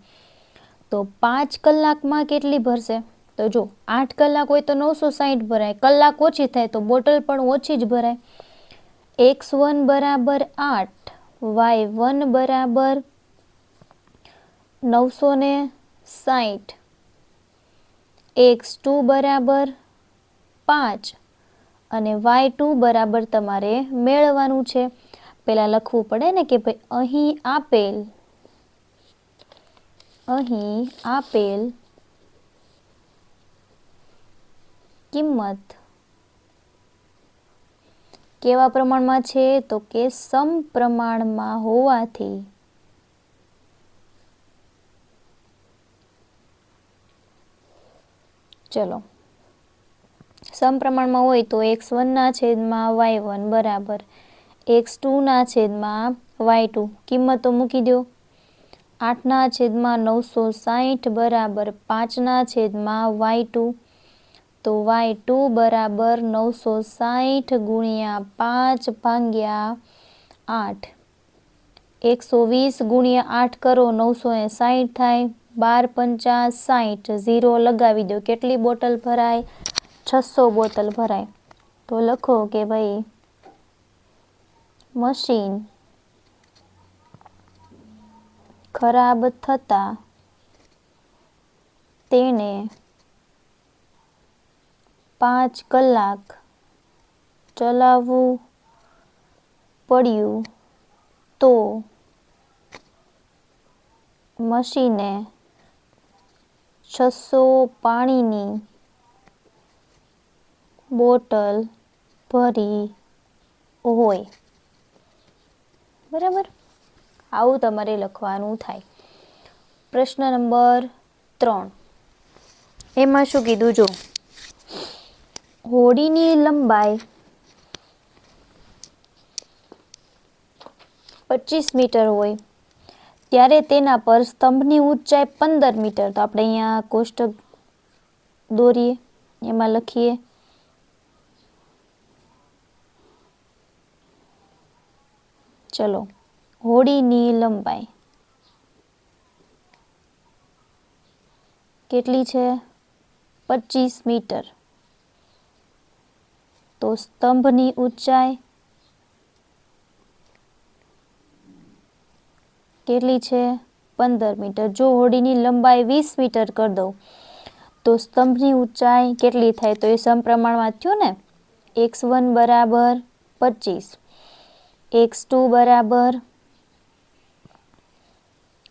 [SPEAKER 1] તો 5 કલાકમાં કેટલી ભરશે? તો જો 8 કલાક હોય તો 960 ભરાય. કલાક ઓછી થાય તો બોટલ પણ ઓછી જ ભરાય. x1 બરાબર 8, y1 બરાબર 960, x2 બરાબર 5 અને y2 બરાબર તમારે મેળવવાનું છે. પહેલાં લખવું પડે ને કે ભાઈ અહીં આપેલ કિંમત કેવા પ્રમાણમાં છે? તો કે સમપ્રમાણમાં હોવાથી ચલો સમપ્રમાણમાં હોય તો x1 ના છેદમાં y1 બરાબર x2 ના છેદમાં y2. કિંમતો મૂકી દો. 8 ના છેદમાં 960 બરાબર 5 ના છેદમાં y2 તો y2 બરાબર 960 ગુણ્યા 5 ભાગ્યા 8. 120 ગુણ્યા 8 કરો 960 થાય. 12 પંચા 60, 0 લગાવી દો. કેટલી બોટલ ભરાય? 600 બોટલ ભરાય. તો લખો કે ભાઈ મશીન ખરાબ થતા તેને 5 કલાક ચલાવવું પડ્યું તો મશીને 600 પાણીની બોટલ ભરી હોય. બરાબર, આવું તમારે લખવાનું થાય. પ્રશ્ન નંબર 3, એમાં શું કીધું જો, હોડીની લંબાઈ 25 મીટર હોય ત્યારે તેના પર સ્તંભની ઊંચાઈ 15 મીટર. તો આપણે અહીંયા કોષ્ટક દોરીએ, એમાં લખીએ ચલો, હોડીની લંબાઈ કેટલી છે? 25 મીટર. તો સ્તંભની ઊંચાઈ કેટલી છે? 15 મીટર. જો હોડીની લંબાઈ 20 મીટર કરી દઉં તો સ્તંભની ઊંચાઈ કેટલી થાય? તો એ સમપ્રમાણમાં થયું ને. x1 બરાબર 25, x2 બરાબર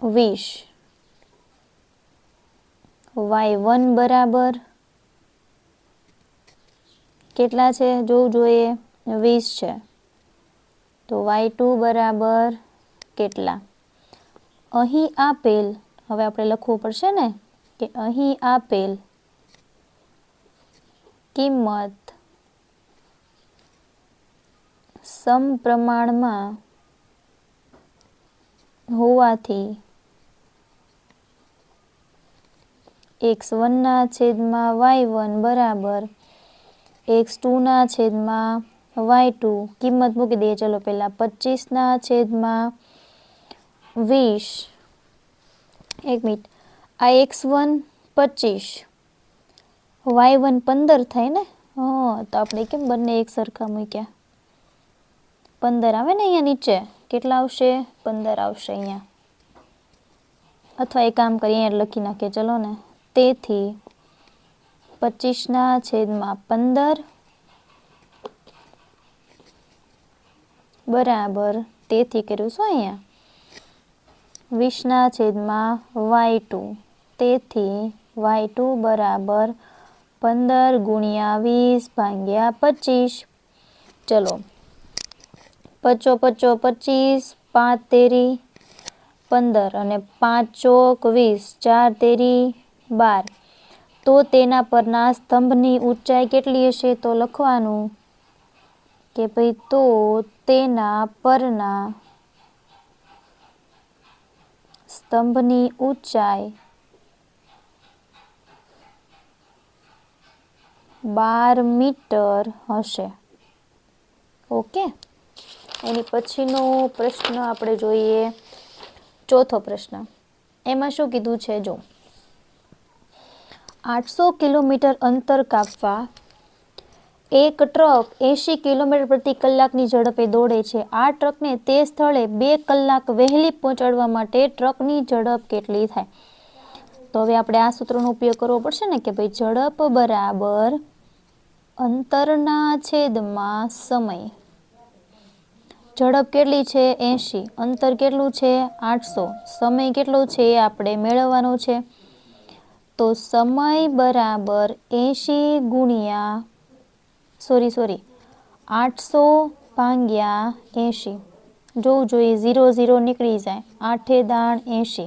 [SPEAKER 1] 20, y1 બરાબર કેટલા છે? જોવું જોઈએ, 20 છે. તો y2 બરાબર કેટલા? અહીં આપેલ, હવે આપણે લખવું પડશે ને કે અહીં આપેલ કિંમત સમપ્રમાણમાં હોવાથી x1 ના છેદમાં y1 બરાબર x2 ના છેદમાં y2. કિંમત મૂકી દઈએ ચલો પહેલા. 25 ના છેદમાં 20. એક મિનિટ, આ x1 25, y1 15 થાય ને. તો આપણે કેમ બંને એક સરખા મૂક્યા? 15 આવે ને અહીંયા નીચે. કેટલા આવશે? 15 આવશે અહીંયા. અથવા એક કામ કરીએ, અહીંયા લખી નાખીએ ચલો ને. તેથી 25 ના છેદમાં 15 બરાબર, તેથી કર્યું શું અહીંયા 20 ના છેદમાં y2. તેથી y2 બરાબર 15 ગુણ્યા 20 ભાગ્યા 25. ચલો, 5 5 25, 5 તેરી 15 અને 5 ચોક 20, 4 તેરી 12. તો તેના પરના સ્તંભની ઊંચાઈ કેટલી હશે? તો લખવાનું કે ભાઈ તો તેના પરના સ્તંભની ઊંચાઈ 12 મીટર હશે. ઓકે, એની પછીનો પ્રશ્ન આપણે જોઈએ, ચોથો પ્રશ્ન. એમાં શું કીધું છે જો, 800 કિલોમીટર અંતર કાપવા એક ટ્રક 80 કિલોમીટર પ્રતિ કલાકની ઝડપે દોડે છે. આ ટ્રકને તે સ્થળે 2 કલાક વહેલી પહોંચાડવા માટે ટ્રકની ઝડપ કેટલી થાય? તો હવે આપણે આ સૂત્રનો ઉપયોગ કરવો પડશે ને કે ભાઈ ઝડપ બરાબર અંતરના છેદમાં સમય. ઝડપ કેટલી છે? 80. અંતર કેટલું છે? 800. સમય કેટલો છે એ આપણે મેળવવાનો છે. તો સમય બરાબર 80 ગુણ્યા 800 ભાગ્યા 80. જોવું જોઈએ, 0 0 નીકળી જાય. 8 દાણ 80.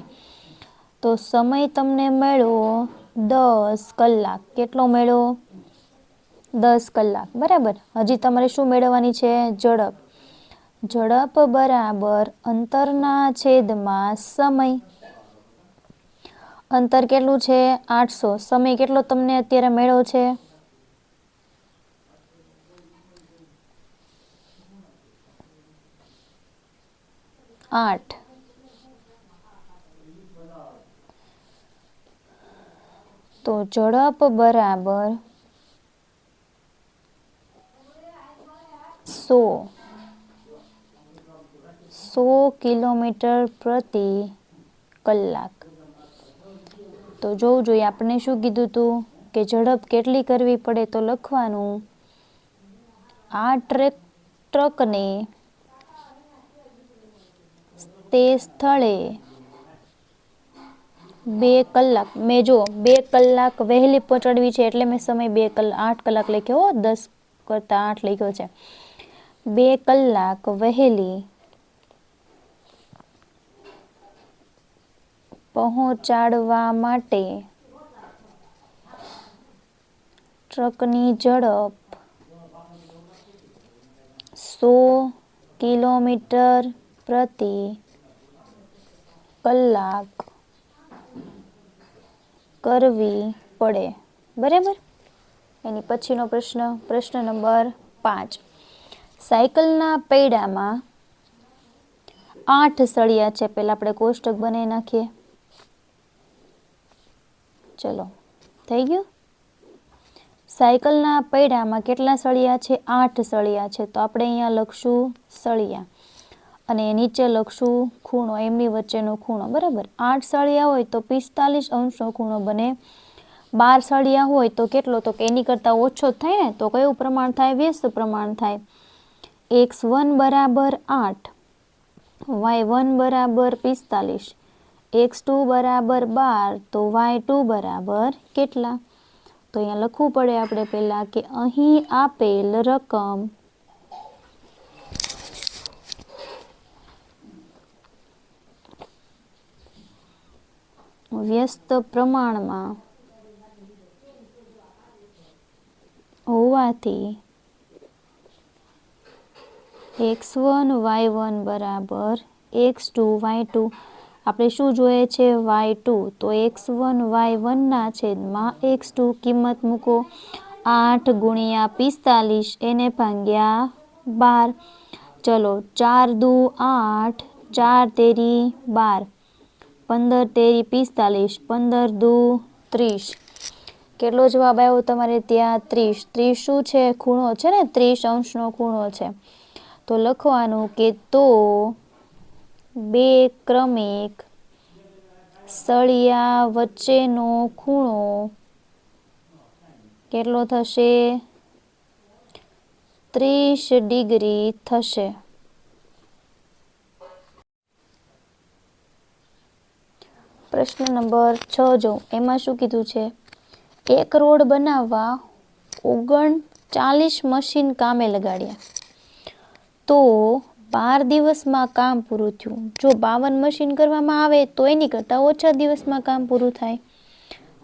[SPEAKER 1] તો સમય તમને મળ્યો 10 કલાક. કેટલો મળ્યો? 10 કલાક. બરાબર. હજી તમારે શું મેળવવાની છે? ઝડપ. ઝડપ બરાબર અંતરના છેદમાં સમય. અંતર કેટલું છે? 800. સમય કેટલો તમને અત્યારે મળ્યો છે? 8 તો ઝડપ બરાબર 100 કિલોમીટર પ્રતિ કલાક. તો જોવું જોઈએ આપણે શું કીધું હતું કે ઝડપ કેટલી કરવી પડે. તો લખવાનું આ ટ્રકને તે સ્થળે 2 કલાક, મેં જો 2 કલાક વહેલી પહોંચાડવી છે એટલે મેં સમય 2 કલાક 8 કલાક લખ્યો, 10 કરતા 8 લખ્યો છે. 2 કલાક વહેલી પહોંચાડવા માટે ટ્રકની ઝડપ 100 કિલોમીટર પ્રતિ કલાક કરવી પડે. બરાબર. એની પછીનો પ્રશ્ન નંબર 5. સાયકલના પૈડામાં 8 સળિયા છે. પહેલા આપણે કોષ્ટક બનાવી નાખીએ. ચલો, થઈ ગયું. સાયકલના પૈડામાં કેટલા સળિયા છે? 8 સળિયા છે. તો આપણે અહીંયા લખશું સળિયા અને નીચે લખશું ખૂણો, એમની વચ્ચેનો ખૂણો. બરાબર. 8 સળિયા હોય તો 45 અંશનો ખૂણો બને. 12 સળિયા હોય તો કેટલો? તો કે એની કરતાં ઓછો જ થાય ને. તો કયું પ્રમાણ થાય? વ્યસ્ત પ્રમાણ થાય. x1 બરાબર 8, y1 બરાબર 45, x2 બરાબર 12, તો y2 બરાબર કેટલા? તો અહીંયા લખવું પડે આપણે પહેલાં કે અહીં આપેલ રકમ વ્યસ્ત પ્રમાણમાં હોવાથી x1 y1 બરાબર x2 y2. આપણે શું જોઈએ છે? y2. તો x1 y1ના છેદમાં x2 કિંમત મૂકો. 8 ગુણ્યા 45 એને ભાગ્યા 12. ચલો, 4 દુ 8, 4 તેરી 12, 15 તેરી 45, 15 દુ 30. કેટલો જવાબ આવ્યો તમારે ત્યાં? 30. 30 શું છે? ખૂણો છે ને, 30 અંશનો ખૂણો છે. તો લખવાનું કે તો 2 ક્રમિક સળિયા વચ્ચેનો ખૂણો કેટલો થશે? 30 ડિગ્રી થશે. પ્રશ્ન નંબર 6 જો એમાં શું કીધું છે? એક રોડ બનાવવા 39 મશીન કામે લગાડ્યા તો 12 દિવસમાં કામ પૂરું થયું. જો 52 મશીન કરવામાં આવે તો એની કરતાં ઓછા દિવસમાં કામ પૂરું થાય.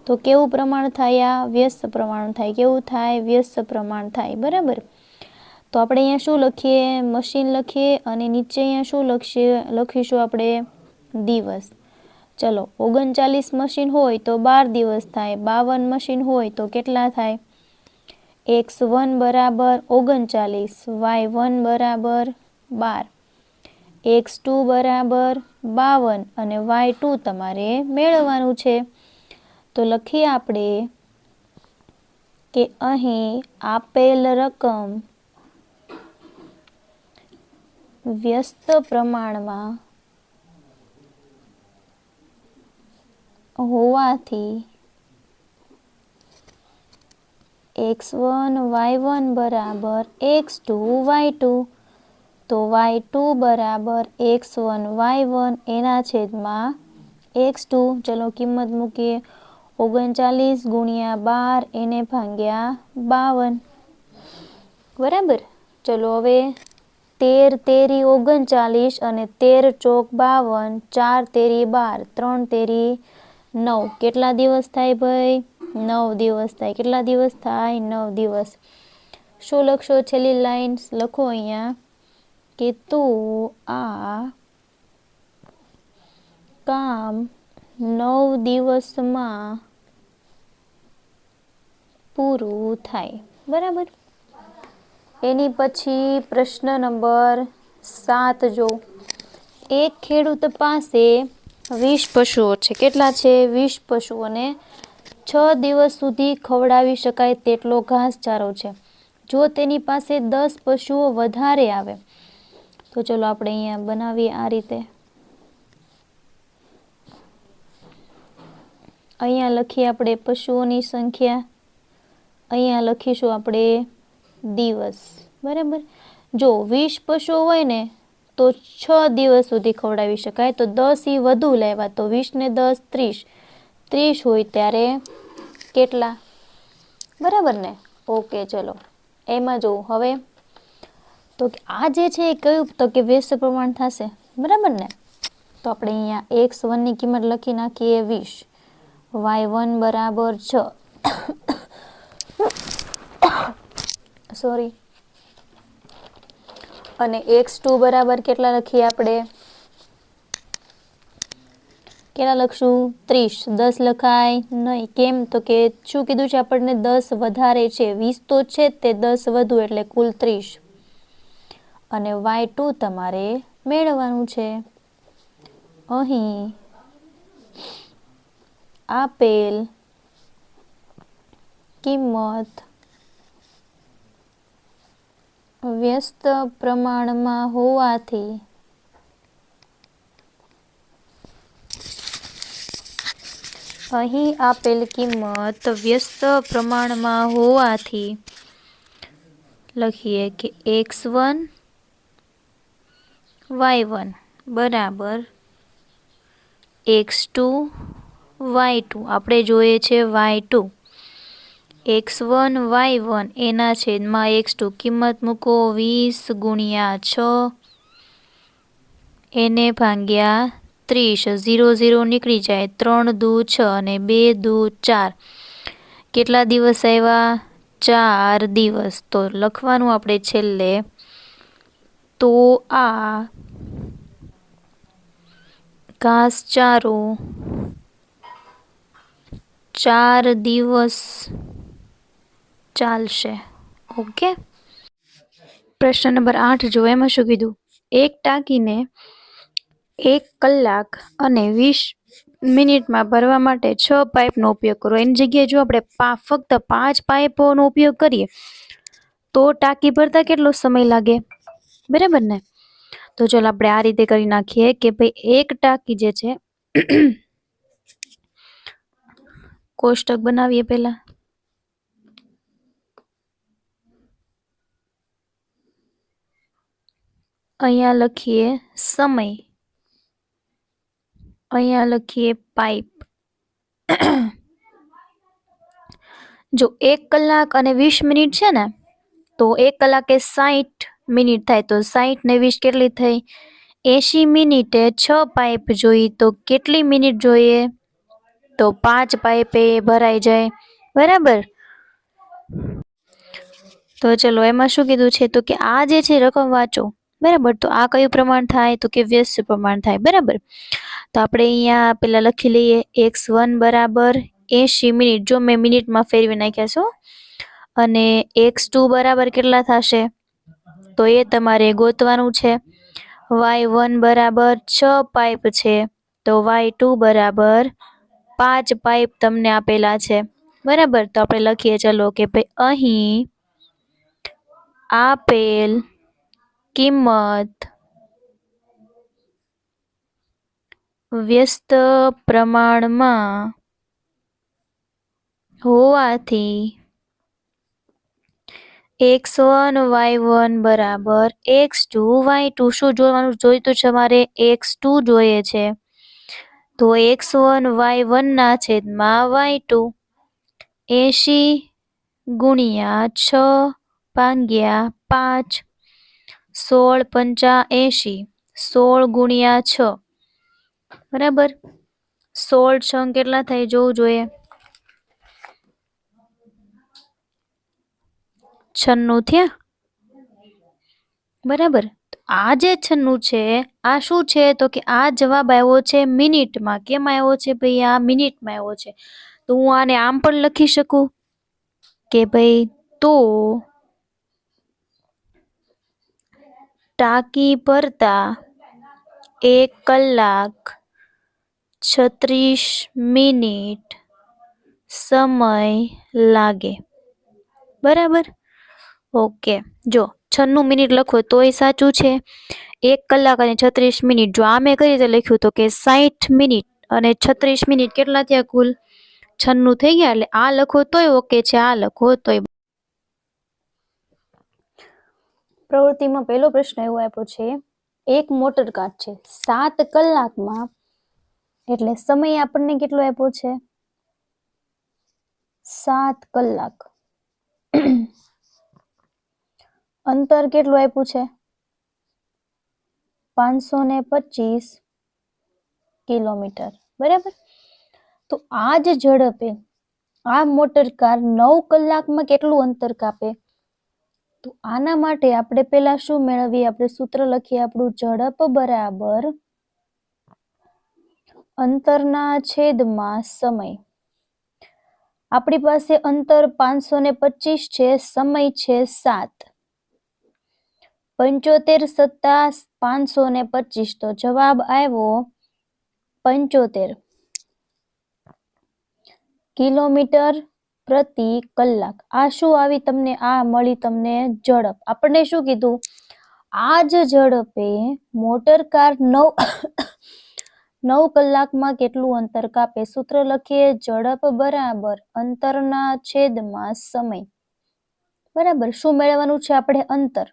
[SPEAKER 1] તો કેવું પ્રમાણ થાય? આ વ્યસ્ત પ્રમાણ થાય. કેવું થાય? વ્યસ્ત પ્રમાણ થાય. બરાબર. તો આપણે અહીંયા શું લખીએ? મશીન લખીએ અને નીચે અહીંયા શું લખીશું આપણે? દિવસ. ચલો, 39 મશીન હોય તો 12 દિવસ થાય. 52 મશીન હોય તો કેટલા થાય? x1 બરાબર 39, y1 બરાબર 12, x2 બરાબર 52 અને y2 તમારે મેળવવાનું છે. તો લખીએ આપણે કે અહીં આપેલ રકમ વ્યસ્ત પ્રમાણમાં હોવાથી x1 y1 બરાબર x2 y2. તો y2 બરાબર x1 y1 એના છેદમાં x2. ચલો કિંમત મૂકીએ. 39 ગુણ્યા 12 એને ભાગ્યા 52. બરાબર. ચલો હવે 13 તેરી 39 અને 13 ચોક 52, 4 તેરી 12, 3 તેરી 9. કેટલા દિવસ થાય ભાઈ? 9 દિવસ થાય. કેટલા દિવસ થાય? 9 દિવસ. શું લખશો? છેલ્લી લાઈન લખો અહીંયા કે તું આ કામ 9 દિવસમાં પૂરું થાય. બરાબર. એની પછી પ્રશ્ન નંબર 7 જો એક ખેડૂત પાસે 20 પશુઓ છે. કેટલા છે? 20 પશુઓને 6 દિવસ સુધી ખવડાવી શકાય તેટલો ઘાસચારો છે. જો તેની પાસે 10 પશુઓ વધારે આવે તો ચલો આપણે અહીંયા બનાવીએ આ રીતે. અહીંયા લખીએ આપણે પશુઓની સંખ્યા, અહીંયા લખીશું આપણે દિવસ. બરાબર. જો 20 પશુઓ હોય ને તો 6 દિવસ સુધી ખવડાવી શકાય. તો 10 ઈ વધુ લેવા, તો 20 ને 10 30. 30 હોય ત્યારે કેટલા? બરાબર ને? ઓકે, ચલો એમાં જોઉં હવે. તો આ જે છે એ કયું? તો કે વ્યસ્ત પ્રમાણ થશે. બરાબર ને? તો આપણે અહીંયા x1 ની કિંમત લખી નાખીએ 20, y1 બરાબર 6 સોરી, અને x2 બરાબર કેટલા લખીએ આપણે? કેટલા લખશું? 30. 10 લખાય નહીં. કેમ? તો કે શું કીધું છે આપણને? 10 વધારે છે. 20 તો છે જ, તે 10 વધુ એટલે કુલ 30. અને y2 તમારે મેળવવાનું છે. અહીં આપેલ કિંમત વ્યસ્ત પ્રમાણમાં હોવાથી લખીએ કે x1 y1 બરાબર x2 y2. આપણે જોઈએ છે y2. x1 y1 એના છેદમાં x2. કિંમત મૂકો 20 ગુણ્યા 6 એને ભાગ્યા 30. 0 0 નીકળી જાય. 3 દુ 6 અને 2 દુ 4. કેટલા દિવસ આવ્યા? 4 દિવસ. તો લખવાનું આપણે છેલ્લે, તો આ ઘાસચારો 4 દિવસ ચાલશે. ઓકે. પ્રશ્ન નંબર 8 જો. એમાં શું કીધું? એક ટાંકીને 1 કલાક અને 20 મિનિટમાં ભરવા માટે 6 પાઇપનો ઉપયોગ કરો. એની જગ્યાએ જો આપણે ફક્ત 5 પાઇપોનો ઉપયોગ કરીએ તો ટાંકી ભરતા કેટલો સમય લાગે? બરાબર ને? તો ચલો આપણે આ રીતે કરી નાખીએ કે ભાઈ એક ટાંકી જે છે કોષ્ટક બનાવીએ પહેલા. અહીંયા લખીએ સમય, અહીંયા લખીએ પાઇપ. જો 1 કલાક અને 20 મિનિટ છે ને, તો 1 કલાકે 60 મિનિટ થાય. તો 60 ને 20 કેટલી થઈ? 80 મિનિટે 6 પાઇપ જોઈ તો કેટલી મિનિટ જોઈએ? તો 5 પાઇપે ભરાઈ જાય. બરાબર. તો ચલો એમાં શું કીધું છે? તો કે આ જે છે રકમ વાંચો. બરાબર. તો આ કયું પ્રમાણ થાય? તો કે વ્યસ્ત પ્રમાણ થાય. બરાબર. તો આપણે અહીંયા પેલા લખી લઈએ x1 બરાબર 80 મિનિટ. જો મેં મિનિટમાં ફેરવી નાખ્યા છો. અને x2 બરાબર કેટલા થશે? તો એ તમારે ગોતવાનું છે. y1 બરાબર 6 પાઇપ છે, તો y2 બરાબર 5 પાઇપ તમને આપેલા છે. બરાબર. તો આપણે લખીએ ચલો કે ભાઈ અહીં આપેલ કિંમત વ્યસ્ત પ્રમાણમાં હોવાથી x1 y1 બરાબર x2 y2. શું જોવાનું? જોઈતું છે અમારે x2 જોઈએ છે. તો x1 y1 ના છેદમાં y2. 80 ગુણ્યા 6 ભાગ્યા 5. 16 પંચા 80. 16 ગુણ્યા 6. બરાબર. 16 6 કેટલા થાય જોવું જોઈએ. 96 થયા. બરાબર. આ જે 96 છે આ શું છે? તો કે આ જવાબ આવ્યો છે મિનિટમાં. કેમ આવ્યો છે ભાઈ? આ મિનિટમાં આવ્યો છે. તો હું આને આમ પણ લખી શકું કે ભાઈ તો ટાંકી ભરતા 1 કલાક 36 મિનિટ સમય લાગે. બરાબર. ઓકે, જો 96 મિનિટ લખો તોય સાચું છે. 1 કલાક અને 36 મિનિટ, જો આ મેં કઈ રીતે લખ્યું તો કે 60 મિનિટ અને 36 મિનિટ કેટલા થયા કુલ? 96 થઈ ગયા. એટલે આ લખો તોય ઓકે છે, આ લખો તોય. પ્રવૃત્તિમાં પહેલો પ્રશ્ન એવો આપ્યો છે, એક મોટર કાર છે 7 કલાકમાં, એટલે સમય આપણને કેટલો આપ્યો છે? 7 કલાક. અંતર કેટલું આપ્યું છે? 525 કિલોમીટર. બરાબર. તો આ જ ઝડપે આ મોટર કાર 9 કલાકમાં કેટલું અંતર કાપે? તો આના માટે આપણે પહેલા શું મેળવીએ? આપણે સૂત્ર લખીએ આપણું, ઝડપ બરાબર અંતરના છેદમાં સમય. આપણી પાસે અંતર 525 છે, સમય છે 7. 75 સત્તા 525, તો જવાબ આવ્યો 75 કિલોમીટર પ્રતિ કલાક. આ શું આવી તમને? આ મળી તમને ઝડપ. આપણને શું કીધું? આ જ ઝડપે મોટર કાર 9 કલાકમાં કેટલું અંતર કાપે? સૂત્ર લખીએ, ઝડપ બરાબર અંતરના છેદમાં સમય. બરાબર. શું મેળવવાનું છે આપણે? અંતર.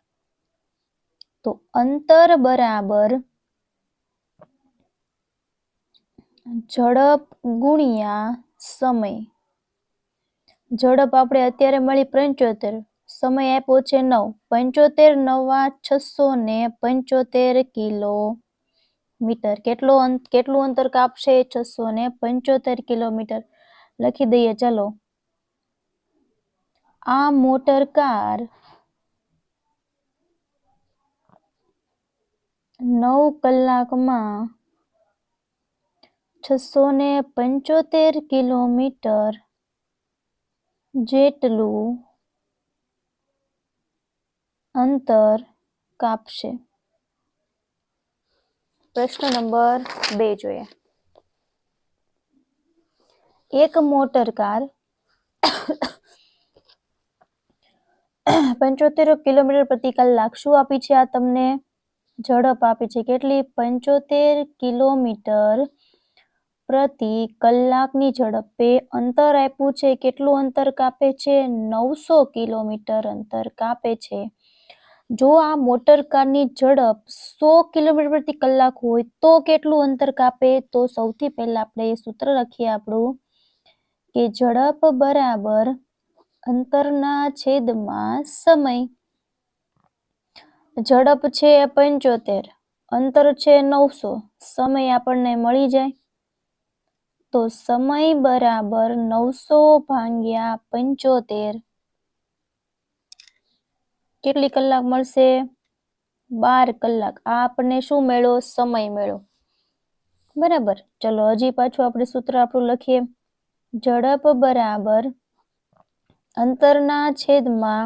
[SPEAKER 1] તો અંતર બરાબર ઝડપ ગુણ્યા સમય. ઝડપ આપણે અત્યારે મળી 75, સમય આપ્યો છે 9. 75 9 675 કિલોમીટર. કેટલું અંતર કાપશે? 675 કિલોમીટર. લખી દઈએ. ચલો, આ મોટર કાર 9 કલાકમાં 675 કિલોમીટર જેટલું અંતર કાપશે. પ્રશ્ન નંબર 2 જોઈએ. એક મોટર કાર 75 કિલોમીટર પ્રતિ કલાક શું આપી છે? આ તમને ઝડપ આપી છે. કેટલી? 75 કિલોમીટર પ્રતિ કલાકની ઝડપે અંતર આપ્યું છે. કેટલું અંતર કાપે છે? 900 કિલોમીટર અંતર કાપે છે. જો આ મોટર કારની ઝડપ 100 કિલોમીટર પ્રતિ કલાક હોય તો કેટલું અંતર કાપે? તો સૌથી પહેલા આપણે એ સૂત્ર લખીએ આપણું, કે ઝડપ બરાબર અંતરના છેદમાં સમય. ઝડપ છે 75, અંતર છે 900, સમય આપણને મળી જાય. તો સમય બરાબર 900 ભાગ્યા 75. કેટલી કલાક મળશે? 12 કલાક. આ આપણને શું મેળવો? સમય મેળવો. બરાબર. ચલો, હજી પાછું આપણે સૂત્ર આપણું લખીએ, ઝડપ બરાબર અંતરના છેદમાં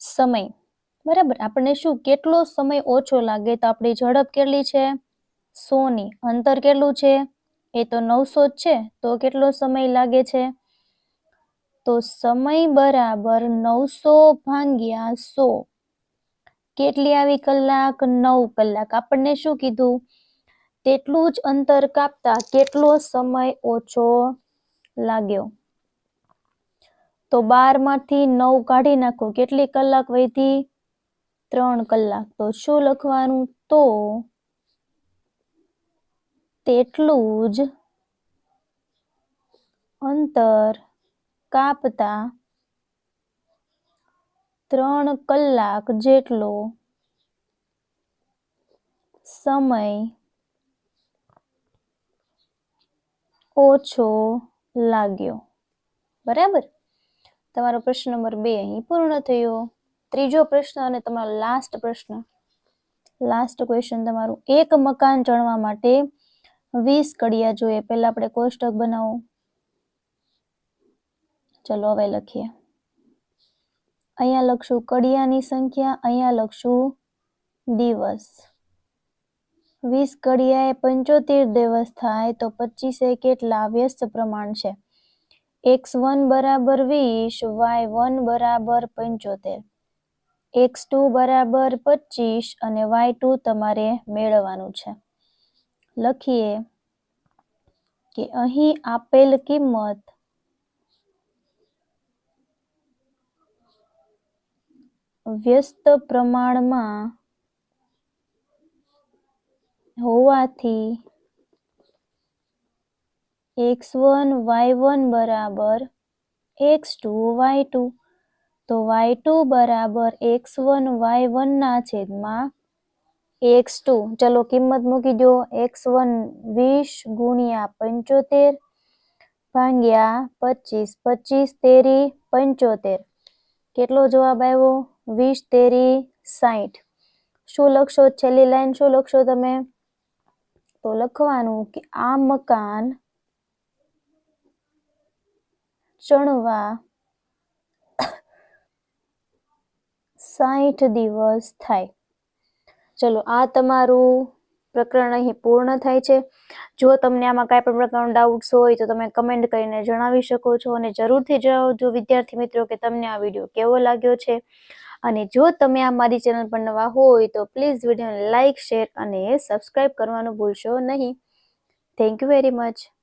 [SPEAKER 1] સમય. બરાબર. આપણને શું, કેટલો સમય ઓછો લાગે? તો આપણી ઝડપ કેટલી છે? 100 ની. અંતર કેટલું છે? એ તો 900 જ છે. તો કેટલો સમય લાગે છે? તો સમય બરાબર 900 ભાગ્યા 100. કેટલી આવી કલાક? 9 કલાક. આપણને શું કીધું? તેટલું જ અંતર કાપતા કેટલો સમય ઓછો લાગ્યો? તો 12 માંથી 9 કાઢી નાખો. કેટલી કલાક વધી? 3 કલાક. તો શું લખવાનું? તો તેટલું જ અંતર કાપતા 3 કલાક જેટલો સમય ઓછો લાગ્યો. બરાબર. તમારો પ્રશ્ન નંબર 2 અહીં પૂર્ણ થયો. ત્રીજો પ્રશ્ન અને તમારો લાસ્ટ પ્રશ્ન, લાસ્ટ ક્વેશ્ચન તમારું. એક મકાન ચણવા માટે 20 કડિયા જોઈએ. પહેલા આપણે કોષ્ટક બનાવો. ચલો, હવે લખીએ. અહીંયા લખશું કડિયાની સંખ્યા, અહીંયા લખશું દિવસ. 20 કડિયાએ 75 દિવસ થાય તો 25 કેટલા? વ્યસ્ત પ્રમાણ છે. x1 બરાબર 20, y1 બરાબર 75, x2 બરાબર 25 અને y2 તમારે મેળવવાનું છે. લખીએ કે અહીં આપેલ કિંમત વ્યસ્ત પ્રમાણમાં હોવાથી x1 y1 બરાબર x2 y2, તો y2 બરાબર x1 y1 ના છેદમાં x2. ચલો કિંમત મૂકી દો. x1 20 ગુણ્યા 75 ભાગ્યા 25, 25 તેરી 75. કેટલો જવાબ આવ્યો? 20 તેરી 60. શું લખશો? છેલ્લી લાઈન શું લખશો તમે? તો લખવાનું કે આ મકાન ચણવા 60 દિવસ થાય. ચલો આ તમારું પ્રકરણ અહીં પૂર્ણ થાય છે. જો તમને આમાં કાંઈ પણ પ્રકારનો ડાઉટ્સ હોય તો તમે કમેન્ટ કરીને જણાવી શકો છો, અને જરૂરથી જણાવજો વિદ્યાર્થી મિત્રો કે તમને આ વિડીયો કેવો લાગ્યો છે. અને જો તમે આ મારી ચેનલ પર નવા હોય તો પ્લીઝ વિડીયોને લાઇક, શેર અને સબસ્ક્રાઈબ કરવાનું ભૂલશો નહીં. Thank you very much.